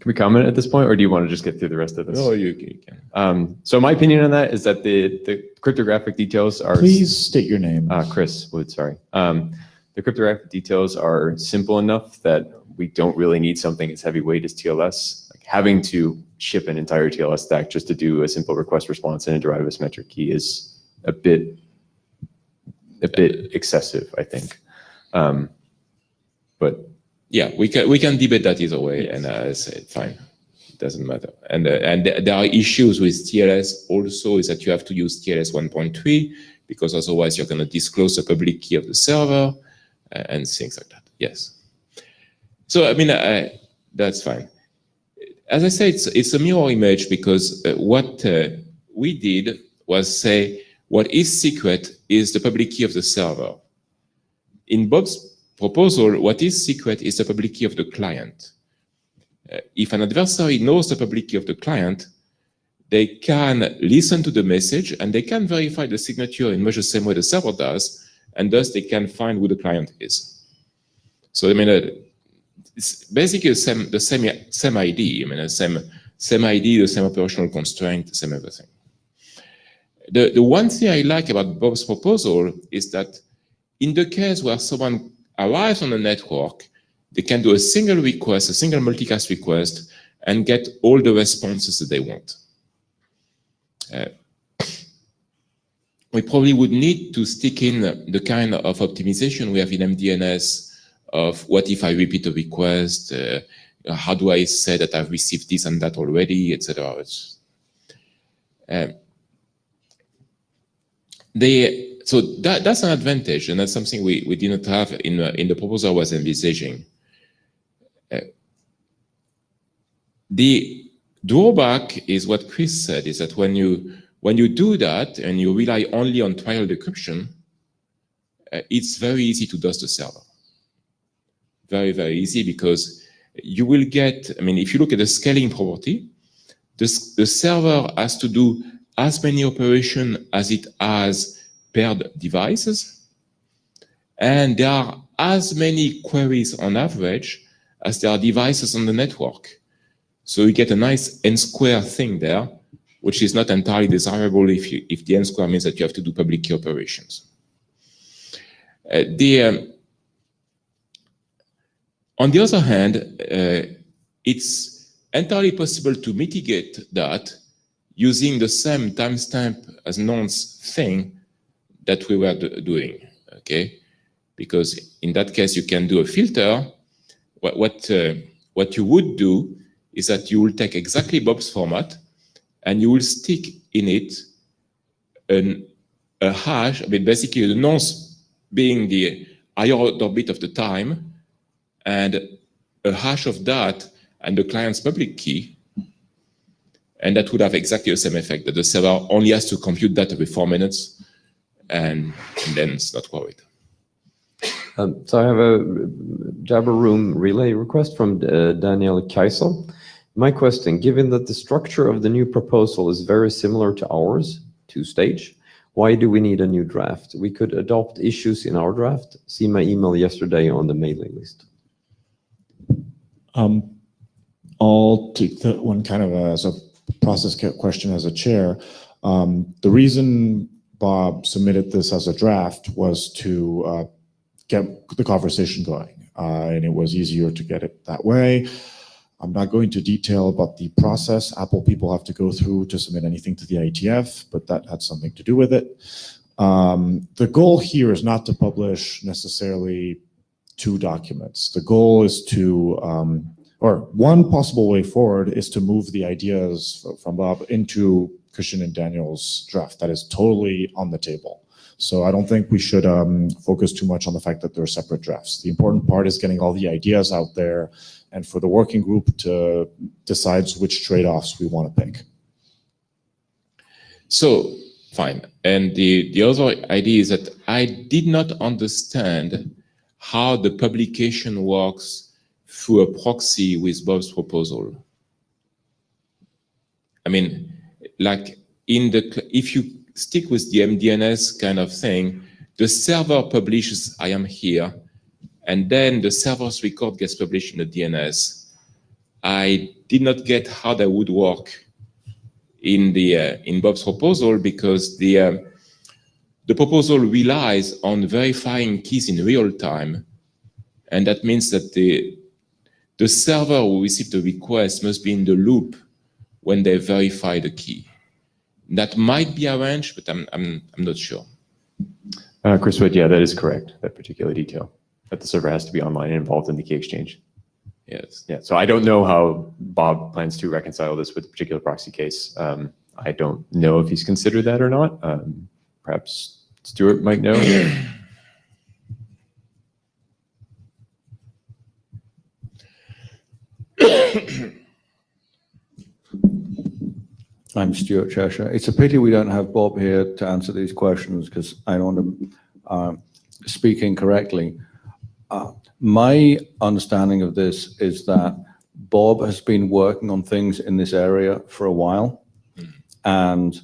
Can we comment at this point, or do you want to just get through the rest of this? No, you can. So my opinion on that is that the cryptographic details are... Please state your name. Chris Wood, sorry. The cryptographic details are simple enough that we don't really need something as heavyweight as TLS. Like having to ship an entire TLS stack just to do a simple request response and a derive a symmetric key is a bit excessive, I think. But yeah, we can debate that either way, yes. And I say fine, it doesn't matter. And there are issues with TLS also, is that you have to use TLS 1.3 because otherwise you're going to disclose the public key of the server and things like that. Yes. So I mean, that's fine. As I say, it's a mirror image because what we did was say what is secret is the public key of the server. In Bob's proposal, what is secret is the public key of the client. If an adversary knows the public key of the client, they can listen to the message and they can verify the signature in much the same way the server does, and thus they can find who the client is. So I mean, it's basically the same ID. I mean, the same ID, the same operational constraint, the same everything. The one thing I like about Bob's proposal is that in the case where someone arrives on the network, they can do a single request, a single multicast request, and get all the responses that they want. We probably would need to stick in the kind of optimization we have in MDNS of what if I repeat a request, how do I say that I've received this and that already, etc. So that's an advantage, and that's something we didn't have in the proposal I was envisaging. The drawback is what Chris said, is that when you do that and you rely only on trial decryption, it's very easy to DOS the server. Very, very easy, because you will get, I mean, if you look at the scaling property, the server has to do as many operations as it has paired devices, and there are as many queries on average as there are devices on the network. So you get a nice n square thing there, which is not entirely desirable if the n square means that you have to do public key operations. On the other hand, it's entirely possible to mitigate that using the same timestamp as nonce thing that we were doing, okay? Because in that case, you can do a filter. What you would do is that you will take exactly Bob's format and you will stick in it a hash, I mean, basically the nonce being the higher order bit of the time, and a hash of that and the client's public key, and that would have exactly the same effect, that the server only has to compute that every 4 minutes, and then it's not worried. So I have a Jabber Room relay request from Daniel Kaiser. My question, given that the structure of the new proposal is very similar to ours, two-stage, why do we need a new draft? We could adopt issues in our draft. See my email yesterday on the mailing list. I'll take that one kind of as a process question as a chair. The reason Bob submitted this as a draft was to get the conversation going, and it was easier to get it that way. I'm not going to detail about the process Apple people have to go through to submit anything to the IETF, but that had something to do with it. The goal here is not to publish necessarily two documents. The goal is to, or one possible way forward is to move the ideas from Bob into Christian and Daniel's draft. That is totally on the table. So I don't think we should focus too much on the fact that they're separate drafts. The important part is getting all the ideas out there and for the working group to decide which trade-offs we want to pick. So, fine. And the other idea is that I did not understand how the publication works through a proxy with Bob's proposal. I mean, like if you stick with the MDNS kind of thing, the server publishes I am here, and then the server's record gets published in the DNS. I did not get how that would work in Bob's proposal, because the proposal relies on verifying keys in real time, and that means that the server who received the request must be in the loop when they verify the key. That might be arranged, but I'm not sure. Chris Wood, yeah, that is correct, that particular detail, that the server has to be online and involved in the key exchange. Yes. Yeah, so I don't know how Bob plans to reconcile this with the particular proxy case. I don't know if he's considered that or not. Perhaps Stuart might know. I'm Stuart Cheshire. It's a pity we don't have Bob here to answer these questions, because I don't want to speak incorrectly. My understanding of this is that Bob has been working on things in this area for a while, and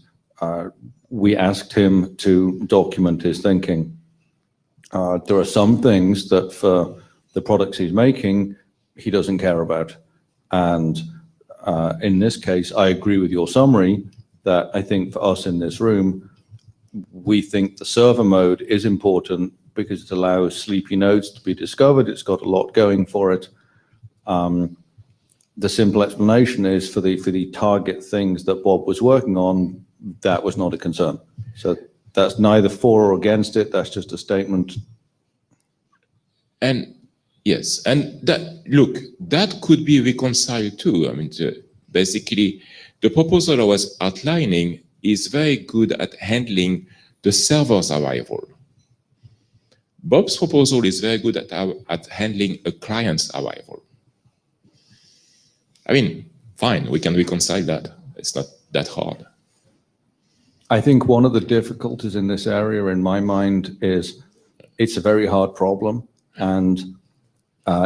we asked him to document his thinking. There are some things that for the products he's making, he doesn't care about. And in this case, I agree with your summary that I think for us in this room, we think the server mode is important because it allows sleepy nodes to be discovered. It's got a lot going for it. The simple explanation is for the target things that Bob was working on, that was not a concern. So that's neither for or against it. That's just a statement. And yes, and that could be reconciled too. I mean, basically, the proposal I was outlining is very good at handling the server's arrival. Bob's proposal is very good at handling a client's arrival. I mean, fine, we can reconcile that. It's not that hard. I think one of the difficulties in this area, in my mind, is it's a very hard problem. And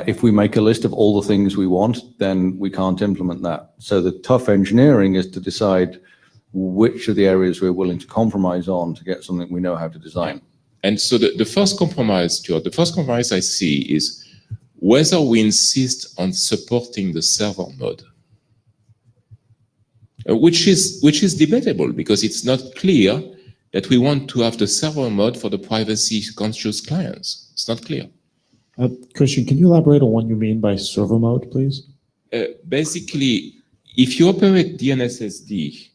if we make a list of all the things we want, then we can't implement that. So the tough engineering is to decide which of the areas we're willing to compromise on to get something we know how to design. And so the first compromise, Stuart, the first compromise I see is whether we insist on supporting the server mode. which is debatable because it's not clear that we want to have the server mode for the privacy-conscious clients. It's not clear. Christian, can you elaborate on what you mean by server mode, please? Basically, if you operate DNSSD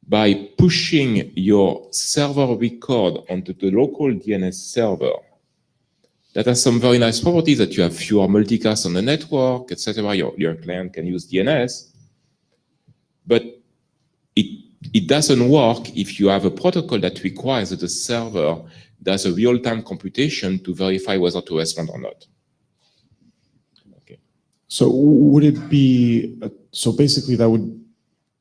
by pushing your server record onto the local DNS server, that has some very nice properties that you have fewer multicasts on the network, etc. Your client can use DNS, but it doesn't work if you have a protocol that requires that the server does a real-time computation to verify whether to respond or not. Okay. So would it be, so basically that would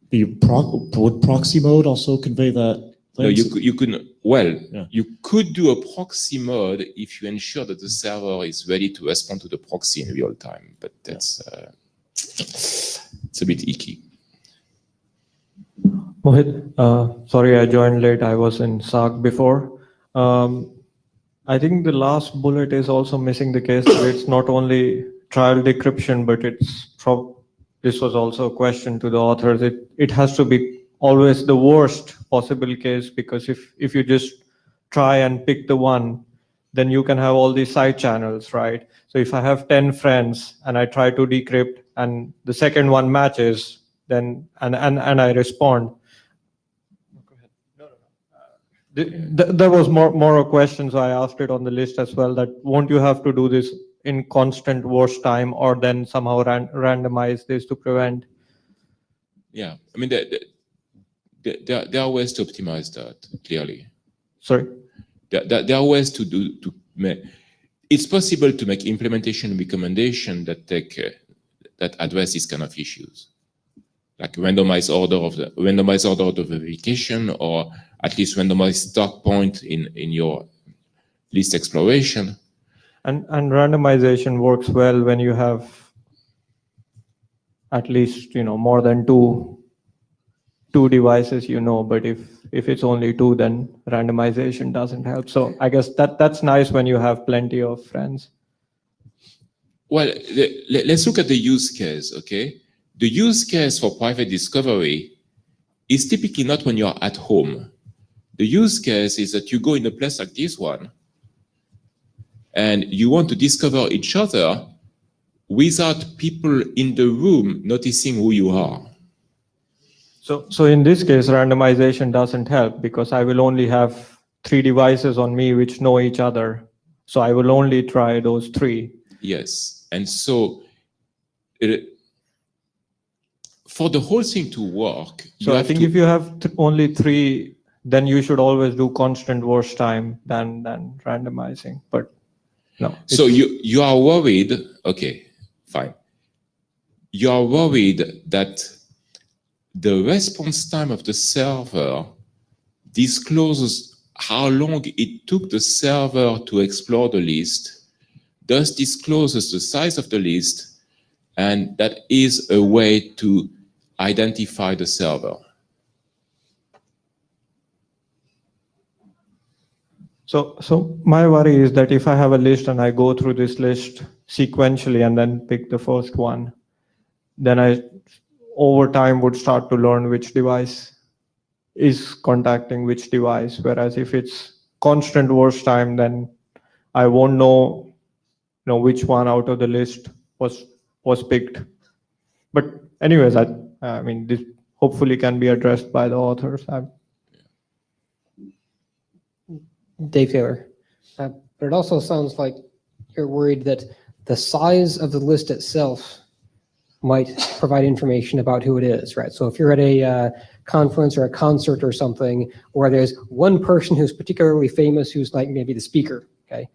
be, would proxy mode also convey that? No, you couldn't. Well, Yeah. you could do a proxy mode if you ensure that the server is ready to respond to the proxy in real time, but that's it's a bit icky. Mohit, sorry I joined late. I was in SAG before. I think the last bullet is also missing the case that it's not only trial decryption, but this was also a question to the authors. It has to be always the worst possible case, because if you just try and pick the one, then you can have all these side channels, right? So if I have 10 friends and I try to decrypt and the second one matches, then and I respond. There was more a question, so I asked it on the list as well, that won't you have to do this in constant watch time or then somehow randomize this to prevent? Yeah, I mean, there are ways to optimize that, clearly. Sorry? There are ways to make, it's possible to make implementation recommendation that address these kind of issues, like randomized order of the verification, or at least randomized start point in your list exploration. And randomization works well when you have at least more than two devices, but if it's only two, then randomization doesn't help. So I guess that's nice when you have plenty of friends. Well, let's look at the use case, okay? The use case for private discovery is typically not when you're at home. The use case is that you go in a place like this one, and you want to discover each other without people in the room noticing who you are. So in this case, randomization doesn't help, because I will only have 3 devices on me which know each other. So I will only try those 3. Yes, and so for the whole thing to work, so I think if you have only 3, then you should always do constant watch time than randomizing. But no. So you are worried. Okay, fine. You are worried that the response time of the server discloses how long it took the server to explore the list, thus discloses the size of the list, and that is a way to identify the server. So my worry is that if I have a list and I go through this list sequentially and then pick the first one, then I over time would start to learn which device is contacting which device. Whereas if it's constant watch time, then I won't know which one out of the list was picked. But anyways, I mean, this hopefully can be addressed by the authors. Dave Taylor. But it also sounds like you're worried that the size of the list itself might provide information about who it is, right? So if you're at a conference or a concert or something where there's one person who's particularly famous, who's like maybe the speaker, okay?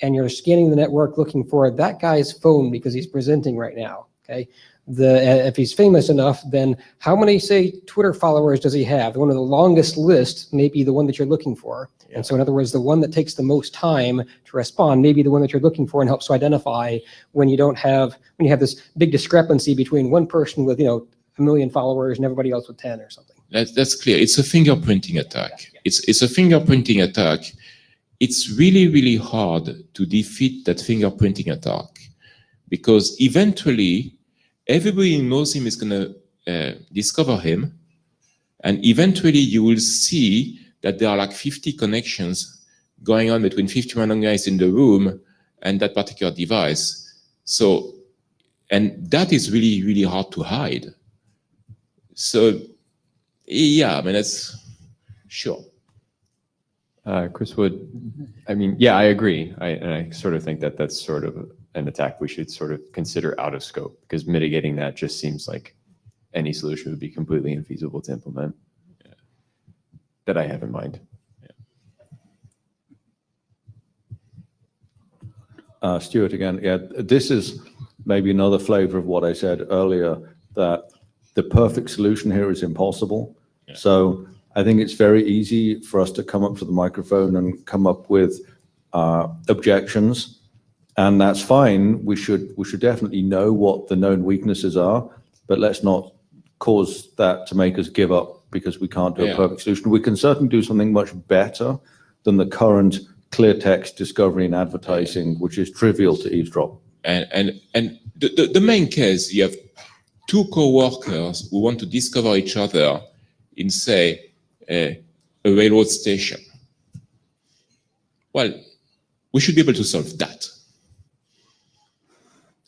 And you're scanning the network looking for that guy's phone because he's presenting right now, okay? If he's famous enough, then how many, say, Twitter followers does he have? One of the longest lists may be the one that you're looking for. Yeah. And so in other words, the one that takes the most time to respond may be the one that you're looking for, and helps to identify when you have this big discrepancy between one person with 1 million followers and everybody else with 10 or something. That's clear. It's a fingerprinting attack. Yeah. It's a fingerprinting attack. It's really, really hard to defeat that fingerprinting attack, because eventually everybody who knows him is going to discover him, And eventually you will see that there are like 50 connections going on between 50 random guys in the room and that particular device. So, and that is really, really hard to hide. So, yeah, I mean, that's sure. Chris Wood, I mean, yeah, I agree. I sort of think that that's sort of an attack we should sort of consider out of scope, because mitigating that just seems like any solution would be completely infeasible to implement that I have in mind. Stuart again. Yeah, this is maybe another flavor of what I said earlier, that the perfect solution here is impossible. Yeah. So I think it's very easy for us to come up to the microphone and come up with objections, and that's fine. We should definitely know what the known weaknesses are, but let's not cause that to make us give up because we can't do a perfect solution. We can certainly do something much better than the current clear text discovery and advertising, which is trivial to eavesdrop. And the main case, you have two co-workers who want to discover each other in, say, a railroad station. Well, we should be able to solve that.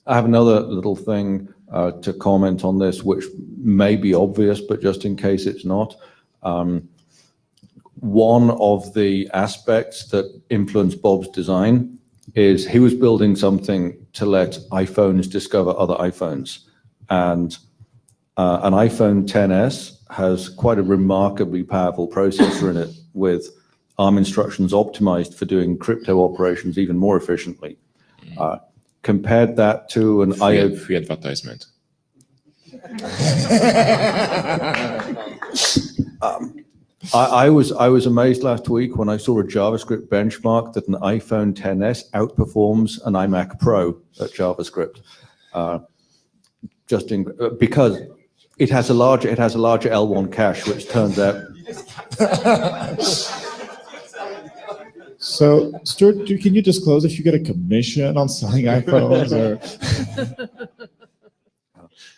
I have another little thing to comment on this, which may be obvious, but just in case it's not. One of the aspects that influenced Bob's design is he was building something to let iPhones discover other iPhones. And an iPhone XS has quite a remarkably powerful processor in it with ARM instructions optimized for doing crypto operations even more efficiently. Compared that to an IoT. Free advertisement. I was amazed last week when I saw a JavaScript benchmark that an iPhone XS outperforms an iMac Pro at JavaScript, because it has a larger L1 cache, which turns out. So, Stuart, can you disclose if you get a commission on selling iPhones? Or?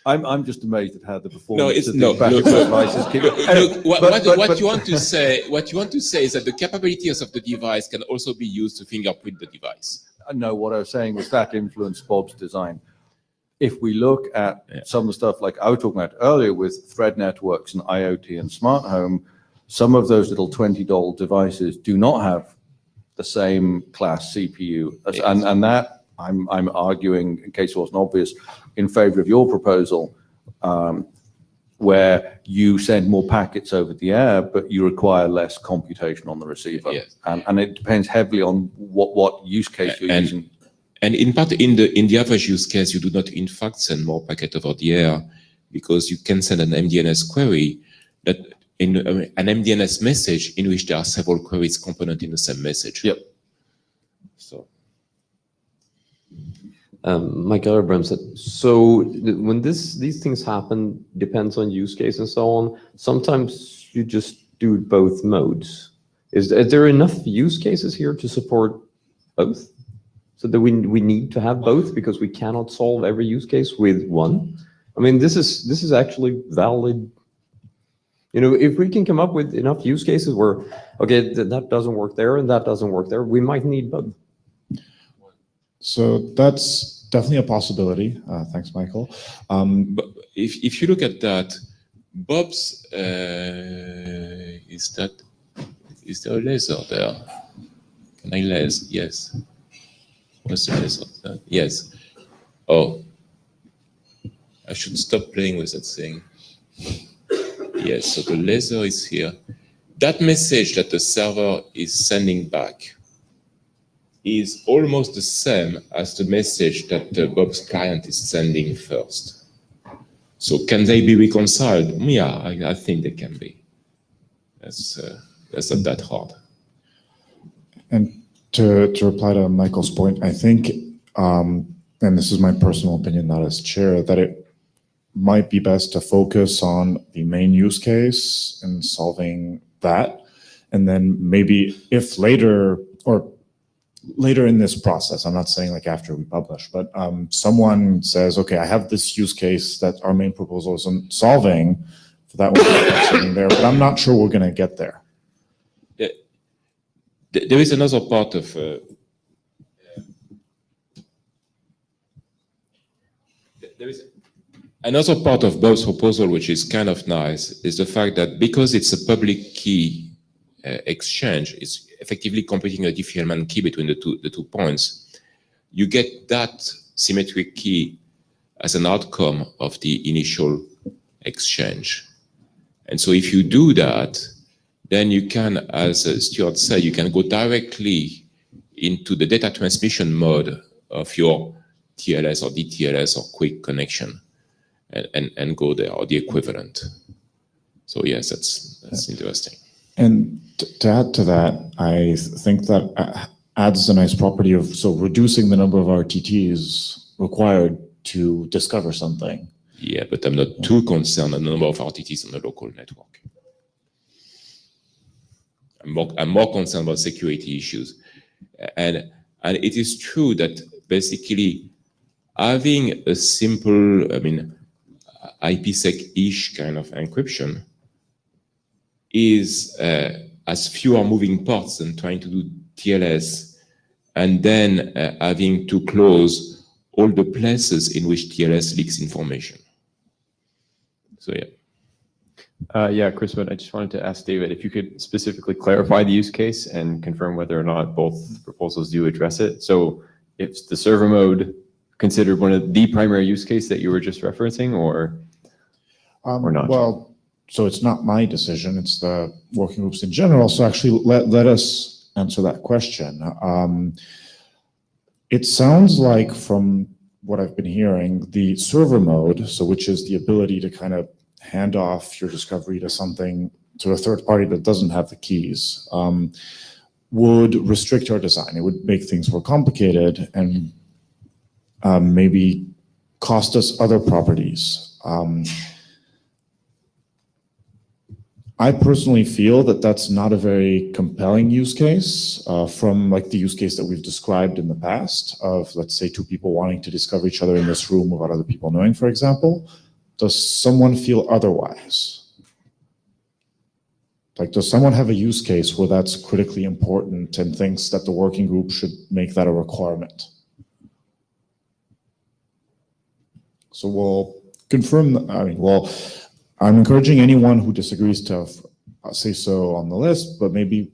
I'm just amazed at how the performance of look, devices keep. What you want to say is that the capabilities of the device can also be used to fingerprint the device. No, what I was saying was that influenced Bob's design. If we look at some of the stuff like I was talking about earlier with thread networks and IoT and smart home, some of those little $20 devices do not have the same class CPU, and that I'm arguing, in case it wasn't obvious, in favor of your proposal, where you send more packets over the air, but you require less computation on the receiver. Yes. And it depends heavily on what use case you're using. And in part, in the average use case, you do not in fact send more packet over the air, because you can send an MDNS query that in an MDNS message in which there are several queries component in the same message. Yep. So. Michael Abrams said, so when these things happen, depends on use case and so on, sometimes you just do both modes. Is there enough use cases here to support both? So that we need to have both because we cannot solve every use case with one? I mean, this is actually valid. You know, if we can come up with enough use cases where, okay, that doesn't work there and that doesn't work there, we might need both. So that's definitely a possibility. Thanks, Michael. But if you look at that, Bob's, is there a laser there? Can I laser? Yes. What's the laser? Yes. Oh, I should stop playing with that thing. Yes, so the laser is here. That message that the server is sending back is almost the same as the message that Bob's client is sending first. So can they be reconciled? Yeah, I think they can be. That's not that hard. And to reply to Michael's point, I think, and this is my personal opinion, not as chair, that it might be best to focus on the main use case and solving that. And then maybe if later in this process, I'm not saying like after we publish, but someone says, okay, I have this use case that our main proposal isn't solving, So that would be something there, but I'm not sure we're going to get there. There is another part of there is another part of Bob's proposal, which is kind of nice, is the fact that because it's a public key exchange, it's effectively computing a diffie-Hellman key between the two points. You get that symmetric key as an outcome of the initial exchange. And so if you do that, then you can, as Stuart said, you can go directly into the data transmission mode of your TLS or DTLS or quick connection and go there, or the equivalent. So yes, that's interesting. And to add to that, I think that adds a nice property of reducing the number of RTTs required to discover something. Yeah, but I'm not too concerned on the number of RTTs on the local network. I'm more concerned about security issues. And it is true that basically having a simple, IPsec-ish kind of encryption is has fewer moving parts than trying to do TLS and then having to close all the places in which TLS leaks information. So yeah. Yeah, Chris, but I just wanted to ask David if you could specifically clarify the use case and confirm whether or not both proposals do address it. So if the server mode considered one of the primary use case that you were just referencing, or not? Well, so it's not my decision, it's the working groups in general. So actually let us answer that question. It sounds like from what I've been hearing, the server mode, so which is the ability to kind of hand off your discovery to a third party that doesn't have the keys, would restrict our design. It would make things more complicated and maybe cost us other properties. I personally feel that that's not a very compelling use case from like the use case that we've described in the past of, let's say, two people wanting to discover each other in this room without other people knowing, for example. Does someone feel otherwise? Like, does someone have a use case where that's critically important and thinks that the working group should make that a requirement? So we'll confirm, I'm encouraging anyone who disagrees to say so on the list, but maybe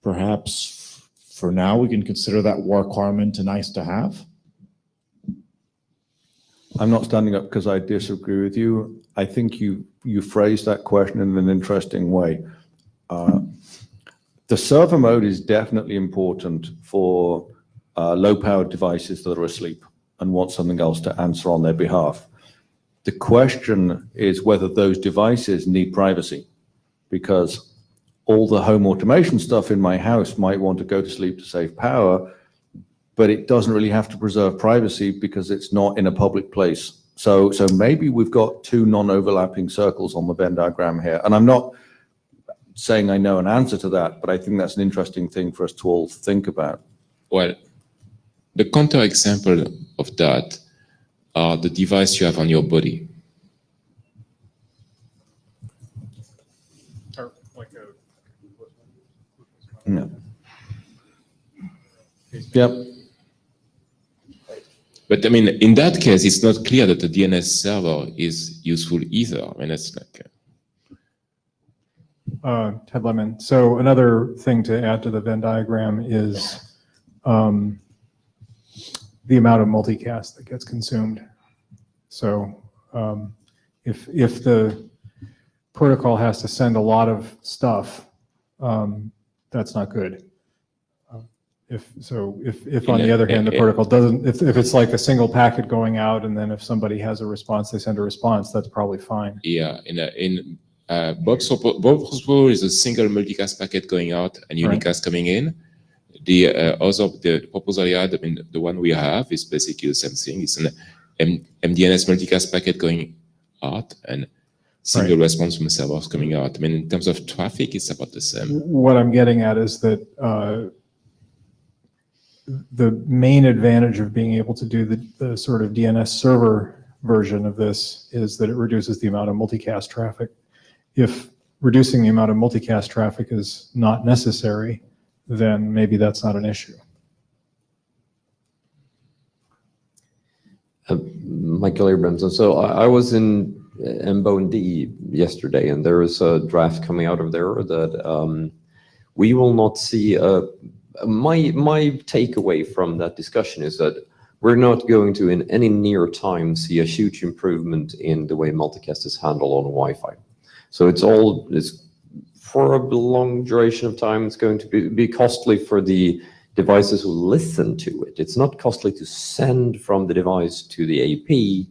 perhaps for now we can consider that requirement a nice to have. I'm not standing up because I disagree with you. I think you phrased that question in an interesting way. The server mode is definitely important for low-powered devices that are asleep and want something else to answer on their behalf. The question is whether those devices need privacy, because all the home automation stuff in my house might want to go to sleep to save power, but it doesn't really have to preserve privacy because it's not in a public place. So maybe we've got two non-overlapping circles on the Venn diagram here. And I'm not saying I know an answer to that, but I think that's an interesting thing for us to all think about. Well, the counterexample of that are the device you have on your body. Yeah. Yep. But I mean, in that case, it's not clear that the DNS server is useful either. I mean, it's like. Ted Lemon. So another thing to add to the Venn diagram is the amount of multicast that gets consumed. So if the protocol has to send a lot of stuff, that's not good. If on the other hand, the protocol doesn't, if it's like a single packet going out, and then if somebody has a response, they send a response, that's probably fine. Yeah, in Bob's proposal is a single multicast packet going out and unicast coming in. The proposal I had, I mean, the one we have is basically the same thing. It's an MDNS multicast packet going out and single response from servers coming out. I mean, in terms of traffic, it's about the same. What I'm getting at is that the main advantage of being able to do the sort of DNS server version of this is that it reduces the amount of multicast traffic. if reducing the amount of multicast traffic is not necessary, then maybe that's not an issue. Michael Abrahamson. So I was in MBOND yesterday, and there is a draft coming out of there that we will not see. My takeaway from that discussion is that we're not going to, in any near time, see a huge improvement in the way multicast is handled on Wi-Fi. So it's for a long duration of time. It's going to be costly for the devices who listen to it. It's not costly to send from the device to the AP,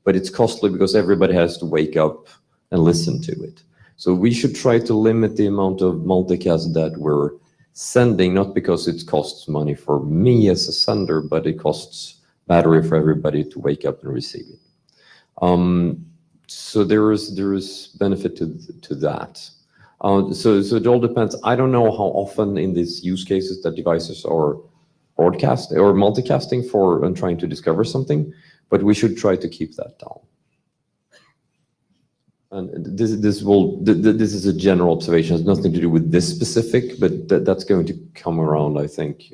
but it's costly because everybody has to wake up and listen to it. So we should try to limit the amount of multicast that we're sending, not because it costs money for me as a sender, but it costs battery for everybody to wake up and receive it. So there is benefit to that. So it all depends. I don't know how often in these use cases that devices are broadcast or multicasting for and trying to discover something, but we should try to keep that down. And this is a general observation. It has nothing to do with this specific, but that's going to come around, I think,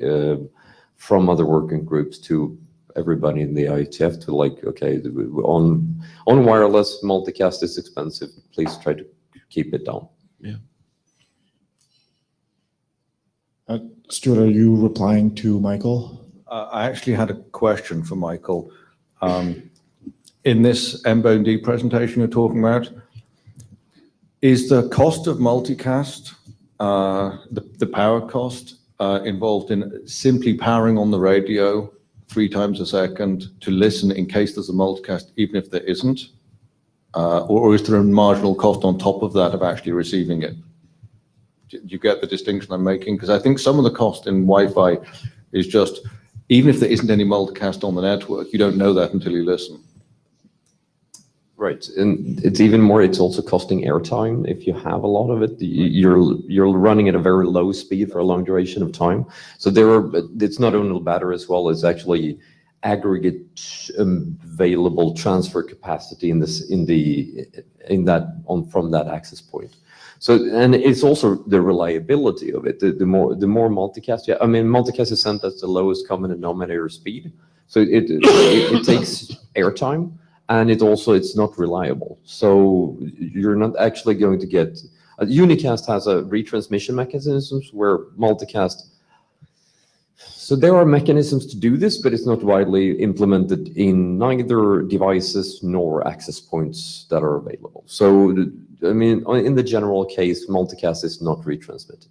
from other working groups to everybody in the IETF to like, okay, on wireless multicast is expensive. Please try to keep it down. Yeah. Stuart, are you replying to Michael? I actually had a question for Michael. In this MBOND presentation you're talking about, is the cost of multicast, the power cost involved in simply powering on the radio 3 times a second to listen in case there's a multicast, even if there isn't? Or is there a marginal cost on top of that of actually receiving it? Do you get the distinction I'm making? Because I think some of the cost in Wi-Fi is just, even if there isn't any multicast on the network, you don't know that until you listen. Right, and it's also costing airtime. If you have a lot of it, you're running at a very low speed for a long duration of time. So it's not only battery as well as actually aggregate available transfer capacity from that access point. So, and it's also the reliability of it. The more multicast, yeah, I mean, multicast is sent at the lowest common denominator speed. So it takes airtime. And it's not reliable. So you're not actually going to get, unicast has a retransmission mechanisms where multicast, so there are mechanisms to do this, but it's not widely implemented in neither devices nor access points that are available. So, I mean, in the general case, multicast is not retransmitted.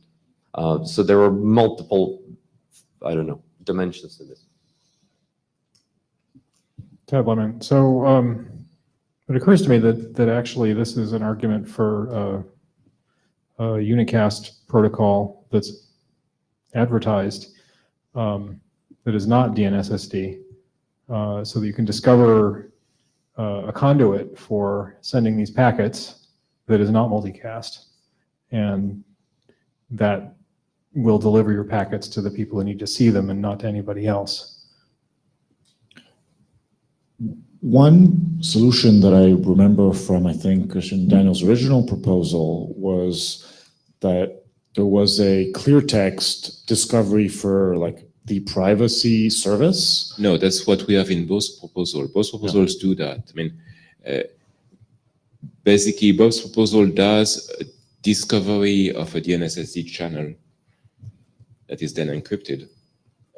So there are multiple, dimensions to this. Ted Lemon. So it occurs to me that actually this is an argument for a unicast protocol that's advertised that is not DNSSD, so that you can discover a conduit for sending these packets that is not multicast, and that will deliver your packets to the people who need to see them and not to anybody else. One solution that I remember from, I think, Christian Daniel's original proposal was that there was a clear text discovery for like the privacy service. No, that's what we have in both proposals. Both proposals do that. I mean, basically, both proposal does a discovery of a DNSSD channel that is then encrypted,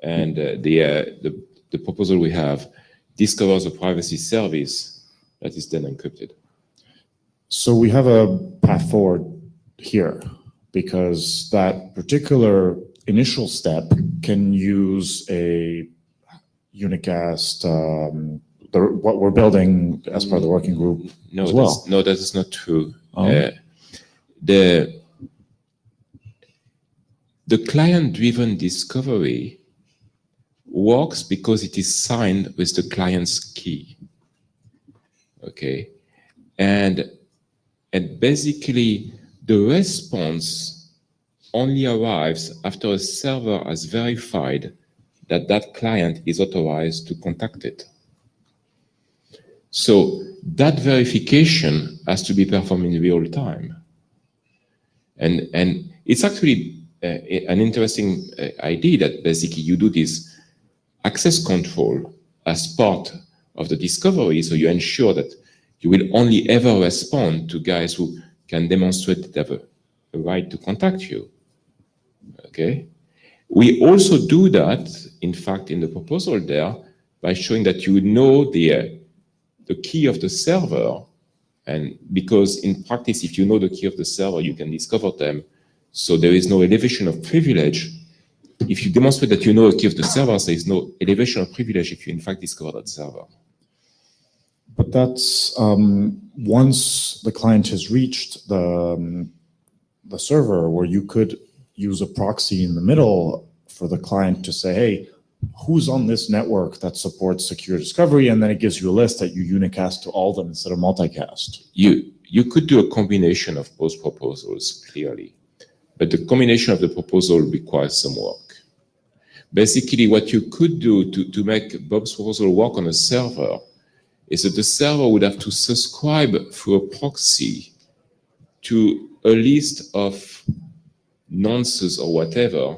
and the proposal we have discovers a privacy service that is then encrypted. So we have a path forward here because that particular initial step can use a unicast, what we're building as part of the working group as well. No, that is not true. The client-driven discovery works because it is signed with the client's key. Okay, and basically the response only arrives after a server has verified that that client is authorized to contact it. So that verification has to be performed in real time. And it's actually an interesting idea that basically you do this access control as part of the discovery, so you ensure that you will only ever respond to guys who can demonstrate that they have a right to contact you. Okay? We also do that, in fact, in the proposal there, by showing that you know the key of the server, and because in practice, if you know the key of the server, you can discover them. So there is no elevation of privilege. If you demonstrate that you know the key of the server, there is no elevation of privilege if you in fact discover that server. But that's once the client has reached the server, where you could use a proxy in the middle for the client to say, hey, who's on this network that supports secure discovery? And then it gives you a list that you unicast to all of them instead of multicast. You could do a combination of both proposals, clearly. But the combination of the proposal requires some work. Basically, what you could do to make Bob's proposal work on a server is that the server would have to subscribe through a proxy to a list of nonces or whatever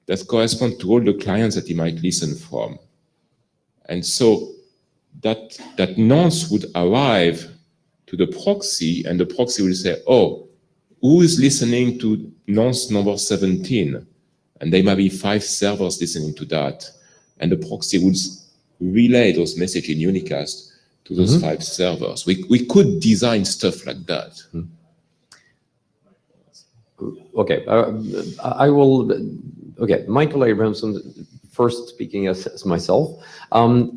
that correspond to all the clients that he might listen from. And so that nonce would arrive to the proxy, and the proxy will say, oh, who is listening to nonce number 17? And there might be 5 servers listening to that. And the proxy would relay those messages in unicast to those 5 servers. We could design stuff like that. Okay, I will. Okay, Michael Abramson, first speaking as myself.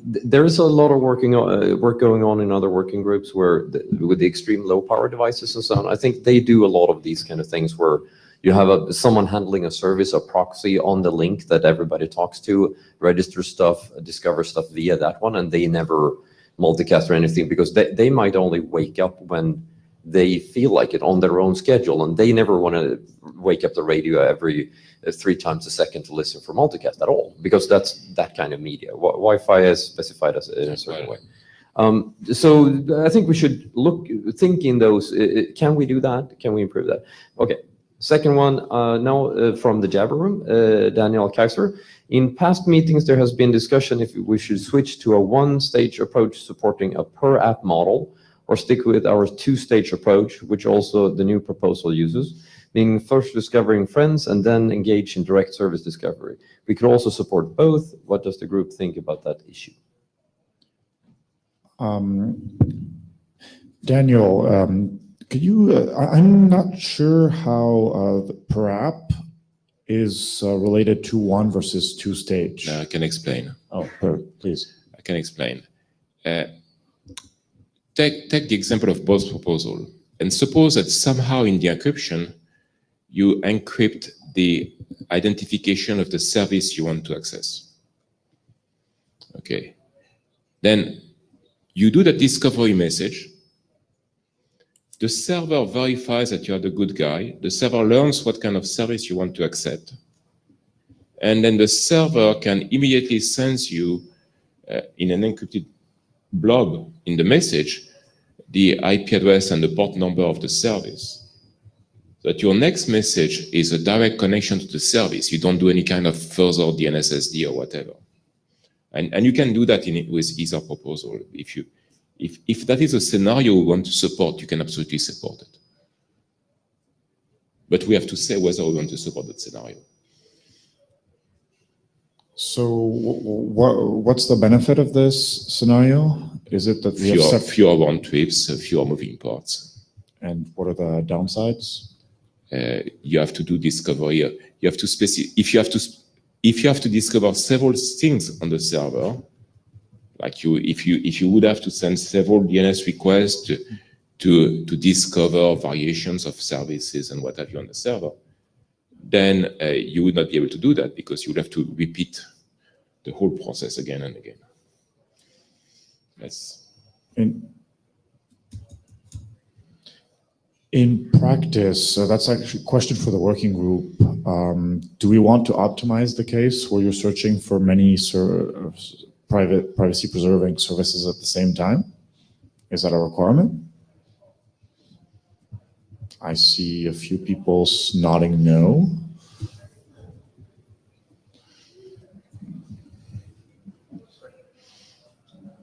There is a lot of work going on in other working groups where, with the extreme low power devices and so on, I think they do a lot of these kind of things where you have someone handling a service, a proxy on the link that everybody talks to, register stuff, discover stuff via that one, and they never multicast or anything because they might only wake up when they feel like it on their own schedule, and they never want to wake up the radio every 3 times a second to listen for multicast at all, because that's that kind of media. Wi-Fi is specified as in a certain way. So I think we should think in those, can we do that? Can we improve that? Okay, second one, now from the Jabber room, Daniel Kaiser. In past meetings, there has been discussion if we should switch to a one-stage approach supporting a per-app model, or stick with our 2-stage approach, which also the new proposal uses, meaning first discovering friends and then engage in direct service discovery. We could also support both. What does the group think about that issue? Daniel, could you, I'm not sure how the per app is related to 1 versus 2 stage. I can explain. Oh, please. I can explain. Take the example of Bob's proposal, and suppose that somehow in the encryption, you encrypt the identification of the service you want to access. Okay. Then you do the discovery message. The server verifies that you are the good guy. The server learns what kind of service you want to accept. And then the server can immediately send you in an encrypted blob in the message the IP address and the port number of the service. That your next message is a direct connection to the service. You don't do any kind of further DNSSD or whatever. And you can do that with either proposal. If that is a scenario we want to support, you can absolutely support it. But we have to say whether we want to support that scenario. So what's the benefit of this scenario? Is it that we have fewer round trips, fewer moving parts? And what are the downsides? You have to do discovery. You have to if you have to discover several things on the server, like if you would have to send several DNS requests to discover variations of services and what have you on the server, then you would not be able to do that because you would have to repeat the whole process again and again. That's in practice, that's actually a question for the working group. Do we want to optimize the case where you're searching for many privacy-preserving services at the same time? Is that a requirement? I see a few people nodding no.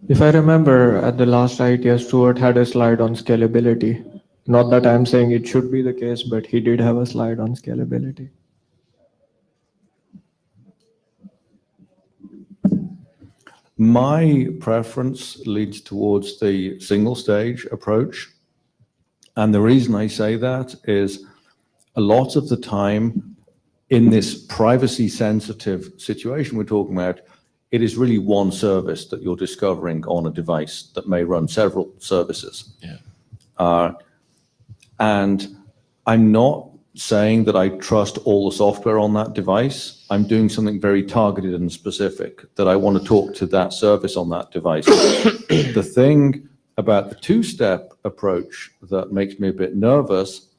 If I remember, at the last IETF, Stuart had a slide on scalability. Not that I'm saying it should be the case, but he did have a slide on scalability. My preference leads towards the single stage approach. And the reason I say that is a lot of the time in this privacy sensitive situation we're talking about, it is really one service that you're discovering on a device that may run several services. Yeah. And I'm not saying that I trust all the software on that device. I'm doing something very targeted and specific that I want to talk to that service on that device. The thing about the two-step approach that makes me a bit nervous,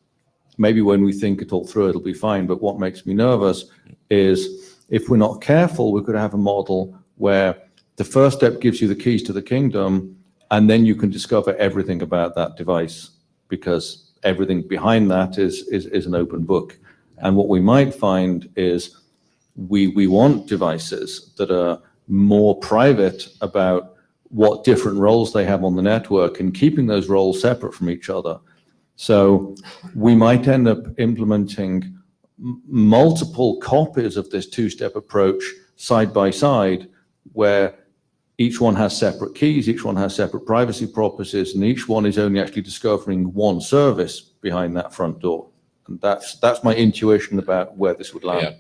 maybe when we think it all through, it'll be fine, but what makes me nervous is if we're not careful, we could have a model where the first step gives you the keys to the kingdom, and then you can discover everything about that device because everything behind that is an open book. And what we might find is we want devices that are more private about what different roles they have on the network and keeping those roles separate from each other. So we might end up implementing multiple copies of this two-step approach side by side, where each one has separate keys, each one has separate privacy properties, and each one is only actually discovering one service behind that front door. And that's my intuition about where this would land. Yeah.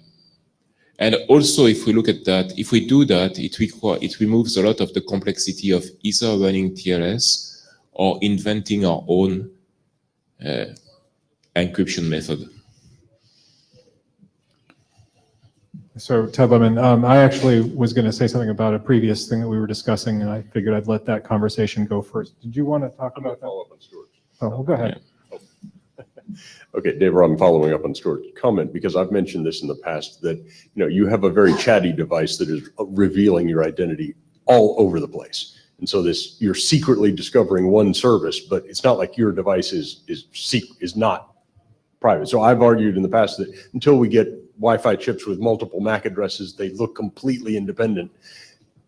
And also, if we look at that, if we do that, it removes a lot of the complexity of either running TLS or inventing our own encryption method. So Ted Lemon, I actually was going to say something about a previous thing that we were discussing, and I figured I'd let that conversation go first. Did you want to talk about that? Follow up on Stuart. Oh, well, go ahead. Yeah. Okay, Dave, I'm following up on Stuart's comment because I've mentioned this in the past that you have a very chatty device that is revealing your identity all over the place. And so you're secretly discovering one service, but it's not like your device is not private. So I've argued in the past that until we get Wi-Fi chips with multiple MAC addresses, they look completely independent.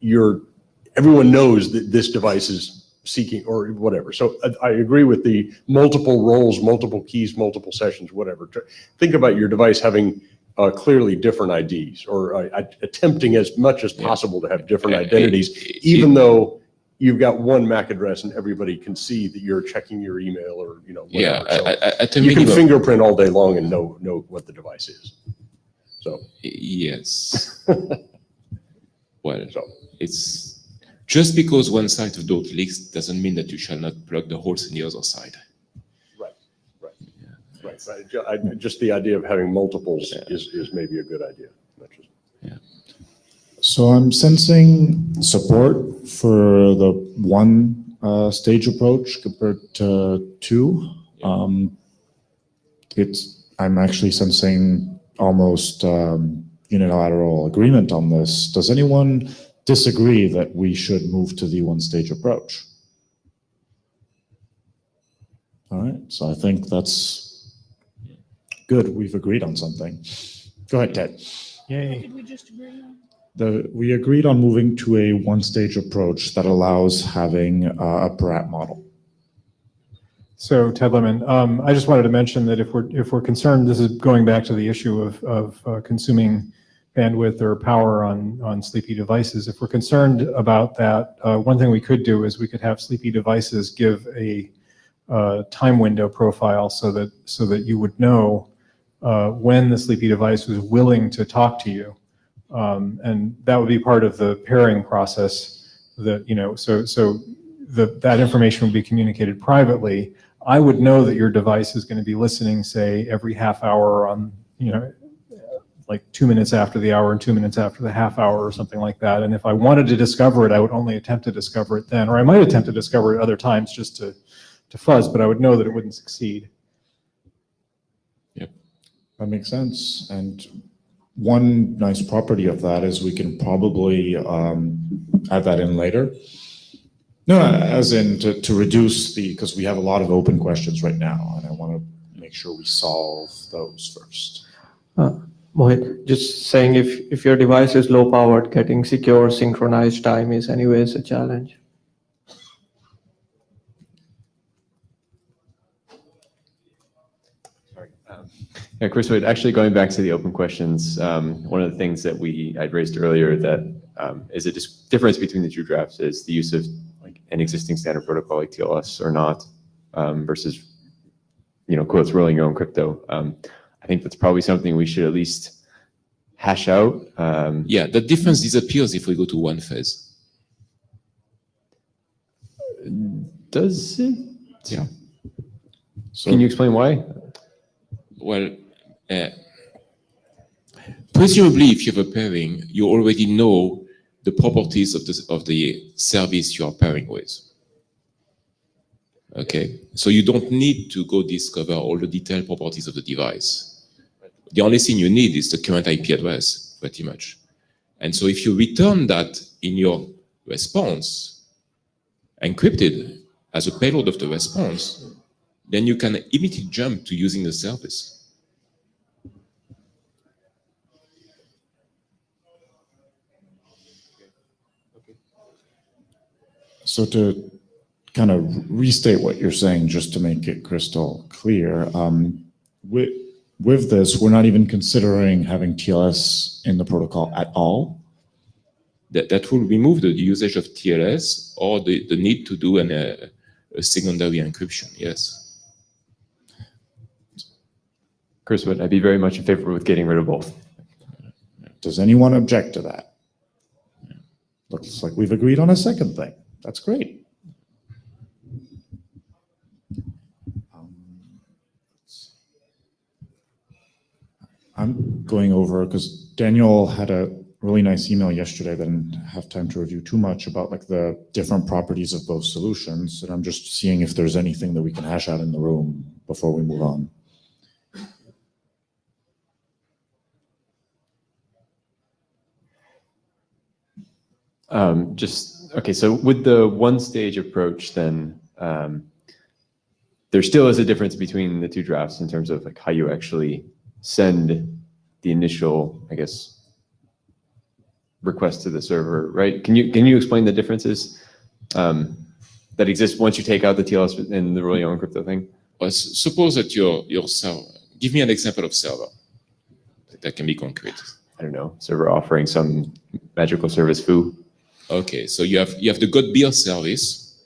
Everyone knows that this device is seeking or whatever. So I agree with the multiple roles, multiple keys, multiple sessions, whatever. Think about your device having clearly different IDs or attempting as much as possible to have different identities, even though you've got one MAC address and everybody can see that you're checking your email or whatever. Yeah, so you can fingerprint all day long and know what the device is. So yes. Well, it's just because one side of the door leaks doesn't mean that you shall not plug the holes in the other side. Right. Just the idea of having multiples is maybe a good idea. So I'm sensing support for the one stage approach compared to two. I'm actually sensing almost unilateral agreement on this. Does anyone disagree that we should move to the one stage approach? All right, so I think that's good. We've agreed on something. Go ahead, Ted. Yay. Did we just agree on? We agreed on moving to a one-stage approach that allows having a per-app model. So Ted Lemon, I just wanted to mention that if we're concerned, this is going back to the issue of consuming bandwidth or power on sleepy devices. If we're concerned about that, one thing we could do is we could have sleepy devices give a time window profile so that you would know when the sleepy device was willing to talk to you. And that would be part of the pairing process that, that information would be communicated privately. I would know that your device is going to be listening, say, every half hour on, like 2 minutes after the hour and 2 minutes after the half hour or something like that. And if I wanted to discover it, I would only attempt to discover it then, or I might attempt to discover it other times just to fuzz, but I would know that it wouldn't succeed. Yep, that makes sense. And one nice property of that is we can probably add that in later. No, as in to reduce because we have a lot of open questions right now, and I want to make make sure we solve those first. Mohit, just saying if your device is low powered, getting secure synchronized time is anyways a challenge. Yeah, Chris, actually going back to the open questions, one of the things that I'd raised earlier that is a difference between the two drafts is the use of like an existing standard protocol like TLS or not versus, quotes, rolling your own crypto. I think that's probably something we should at least hash out. Yeah, the difference disappears if we go to one phase. Does it? Yeah. So, Can you explain why? Well, presumably, if you have a pairing, you already know the properties of the service you are pairing with. Okay, so you don't need to go discover all the detailed properties of the device. The only thing you need is the current IP address, pretty much. And so if you return that in your response, encrypted as a payload of the response, then you can immediately jump to using the service. So to kind of restate what you're saying, just to make it crystal clear, with this, we're not even considering having TLS in the protocol at all? That will remove the usage of TLS or the need to do a secondary encryption, yes. Chris, I'd be very much in favor with getting rid of both. Does anyone object to that? Looks like we've agreed on a second thing. That's great. I'm going over, because Daniel had a really nice email yesterday that I didn't have time to review too much about like the different properties of both solutions. And I'm just seeing if there's anything that we can hash out in the room before we move on. Okay, so with the one-stage approach, then there still is a difference between the two drafts in terms of like how you actually send the initial, I guess, request to the server, right? Can you explain the differences that exist once you take out the TLS and the roll your own crypto thing? Well, suppose that your server, give me an example of server that can be concrete. I don't know, server offering some magical service foo. Okay, so you have the GotBeer service,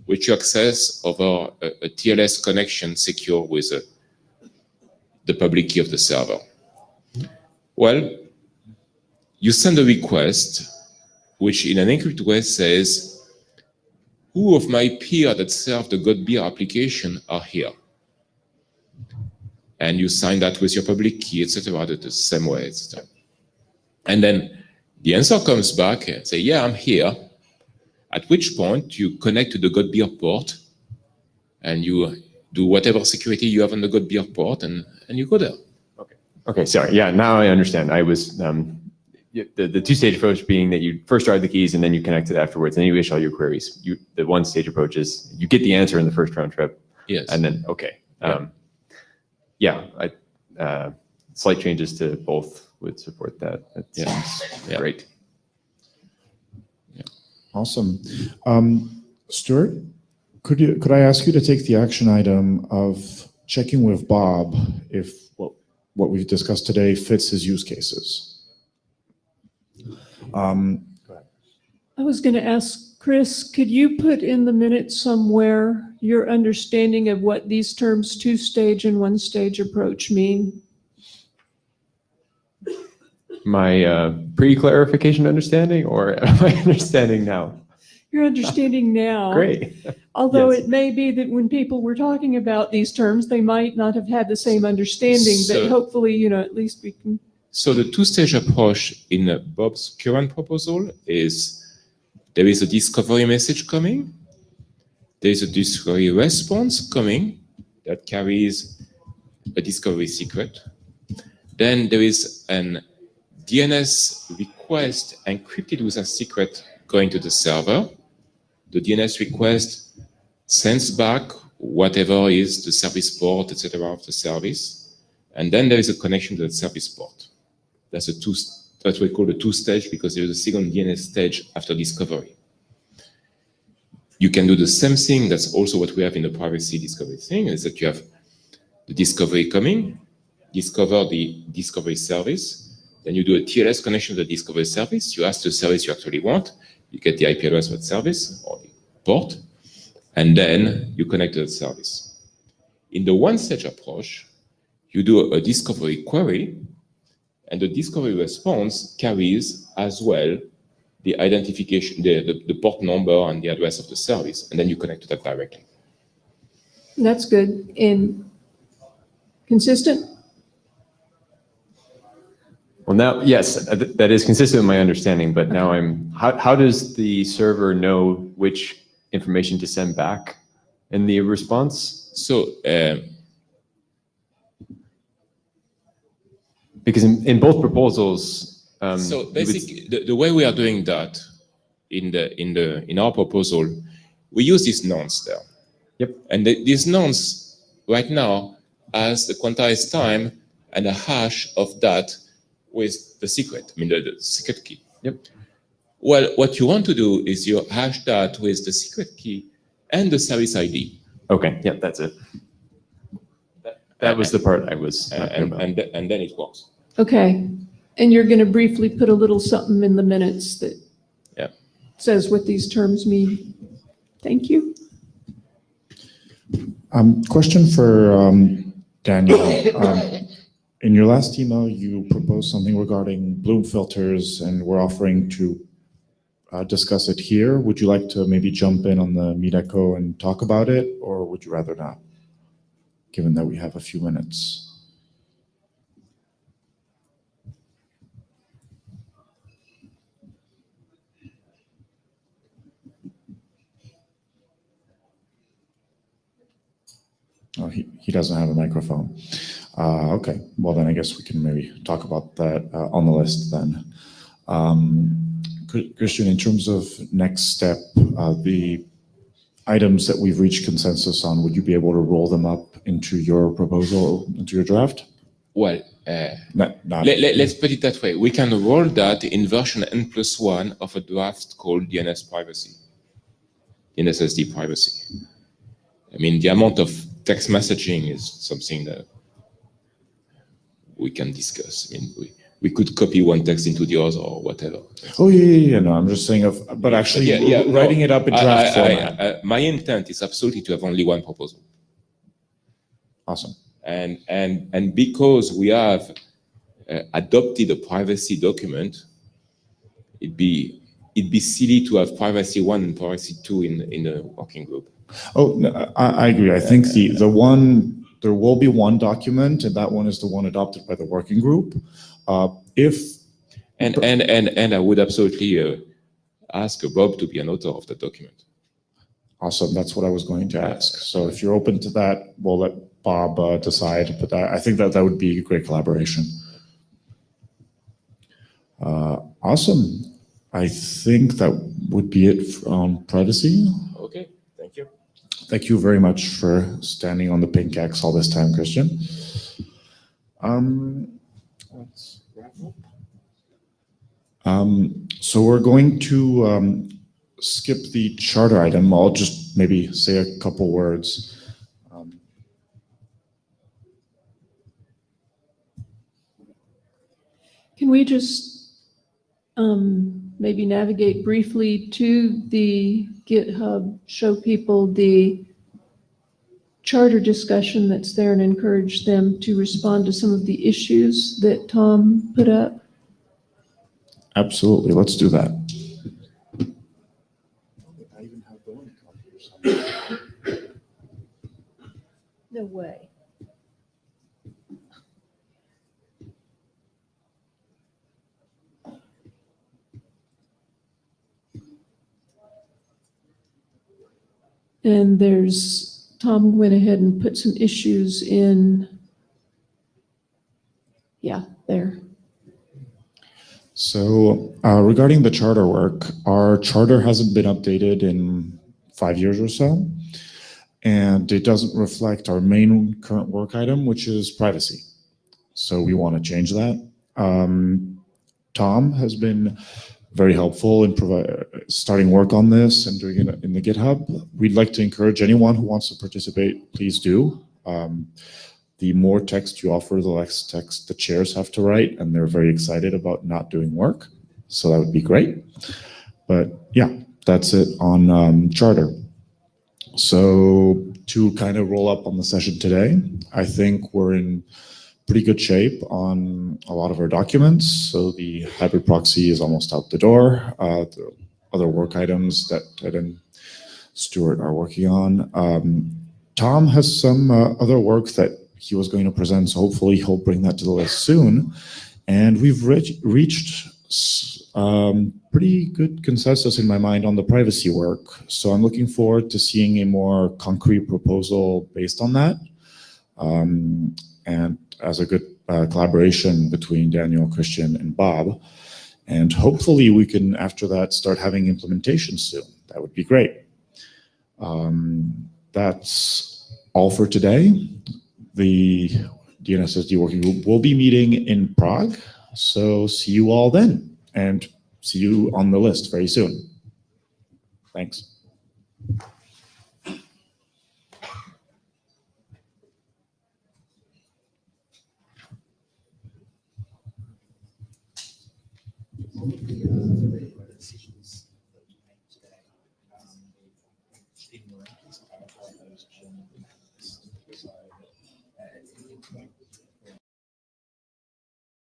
which you access over a TLS connection secure with the public key of the server. Well, you send a request, which in an encrypted way says, who of my peer that serve the GotBeer application are here? And you sign that with your public key, etc. The same way, etc. And then the answer comes back and say, yeah, I'm here. At which point you connect to the GotBeer port and you do whatever security you have on the GotBeer port and you go there. Okay, sorry. Yeah, now I understand. I was the two-stage approach being that you first start the keys and then you connect it afterwards, and then you issue all your queries. The one-stage approach is you get the answer in the first round trip. Yes. And then slight changes to both would support that. That seems great. Yeah. Awesome. Stuart, could I ask you to take the action item of checking with Bob if what we've discussed today fits his use cases? I was going to ask Chris, could you put in the minutes somewhere your understanding of what these terms two-stage and one-stage approach mean? My pre-clarification understanding, or my understanding now? Your understanding now. Great. Although Yes. it may be that when people were talking about these terms, they might not have had the same understanding, but So- hopefully, at least we can. So the two-stage approach in Bob's current proposal is there is a discovery message coming, there is a discovery response coming that carries a discovery secret. Then there is an DNS request encrypted with a secret going to the server. The DNS request sends back whatever is the service port, etc. of the service. And then there is a connection to the service port. That's what we call the two-stage, because there is a second DNS stage after discovery. You can do the same thing. That's also what we have in the privacy discovery thing, is that you have the discovery coming, discover the discovery service, then you do a TLS connection to the discovery service. You ask the service you actually want, you get the IP address of the service or the port, and then you connect to the service. In the one-stage approach, you do a discovery query, and the discovery response carries as well the identification, the port number and the address of the service, and then you connect to that directly. That's good. And consistent? Well, now, yes, that is consistent with my understanding, but now how does the server know which information to send back in the response? So, because in both proposals, so basically, the way we are doing that in our proposal, we use these nonce there. Yep. And these nonce right now has the quantized time and a hash of that with the secret. I mean the secret key. Yep. Well, what you want to do is you hash that with the secret key and the service ID. Okay. Yep. That's it. That was the part I was. And then it works. Okay. And you're going to briefly put a little something in the minutes that says what these terms mean. Thank you. Question for Daniel. In your last email, you proposed something regarding Bloom filters, and we're offering to discuss it here. Would you like to maybe jump in on the Meet Echo and talk about it, or would you rather not, given that we have a few minutes? Oh, he doesn't have a microphone. Okay, well then I guess we can maybe talk about that on the list then. Christian, in terms of next step, the items that we've reached consensus on, would you be able to roll them up into your proposal, into your draft? Well, let's put it that way. We can roll that in version N+1 of a draft called DNS privacy, DNSSD privacy. I mean, the amount of text messaging is something that we can discuss. I mean, we could copy one text into the other or whatever. Oh, yeah, no, I'm just saying but actually writing it up in draft format. My intent is absolutely to have only one proposal. Awesome. And because we have adopted a privacy document, it'd be silly to have privacy 1 and privacy 2 in the working group. Oh, no, I agree. I think there will be one document, and that one is the one adopted by the working group. And I would absolutely ask Bob to be an author of the document. Awesome. That's what I was going to ask. So if you're open to that, we'll let Bob decide. But I think that would be a great collaboration. Awesome. I think that would be it on privacy. Okay. Thank you. Thank you very much for standing on the pink X all this time, Christian. Let's wrap up. So we're going to skip the charter item. I'll just maybe say a couple words. Can we just maybe navigate briefly to the GitHub, show people the charter discussion that's there and encourage them to respond to some of the issues that Tom put up? Absolutely. Let's do that. No way. And Tom went ahead and put some issues in, there. So regarding the charter work, our charter hasn't been updated in 5 years or so. and it doesn't reflect our main current work item, which is privacy. So we want to change that. Tom has been very helpful in starting work on this and doing it in the GitHub. We'd like to encourage anyone who wants to participate, please do. The more text you offer, the less text the chairs have to write, and they're very excited about not doing work. So that would be great. But yeah, that's it on Charter. So to kind of roll up on the session today, I think we're in pretty good shape on a lot of our documents. So the hybrid proxy is almost out the door. The other work items that Ted and Stuart are working on. Tom has some other work that he was going to present, so hopefully he'll bring that to the list soon. And we've reached pretty good consensus in my mind on the privacy work. So I'm looking forward to seeing a more concrete proposal based on that. And as a good collaboration between Daniel, Christian, and Bob. And hopefully we can, after that, start having implementation soon. That would be great. That's all for today. The DNSSD working group will be meeting in Prague. So see you all then, and see you on the list very soon. Thanks.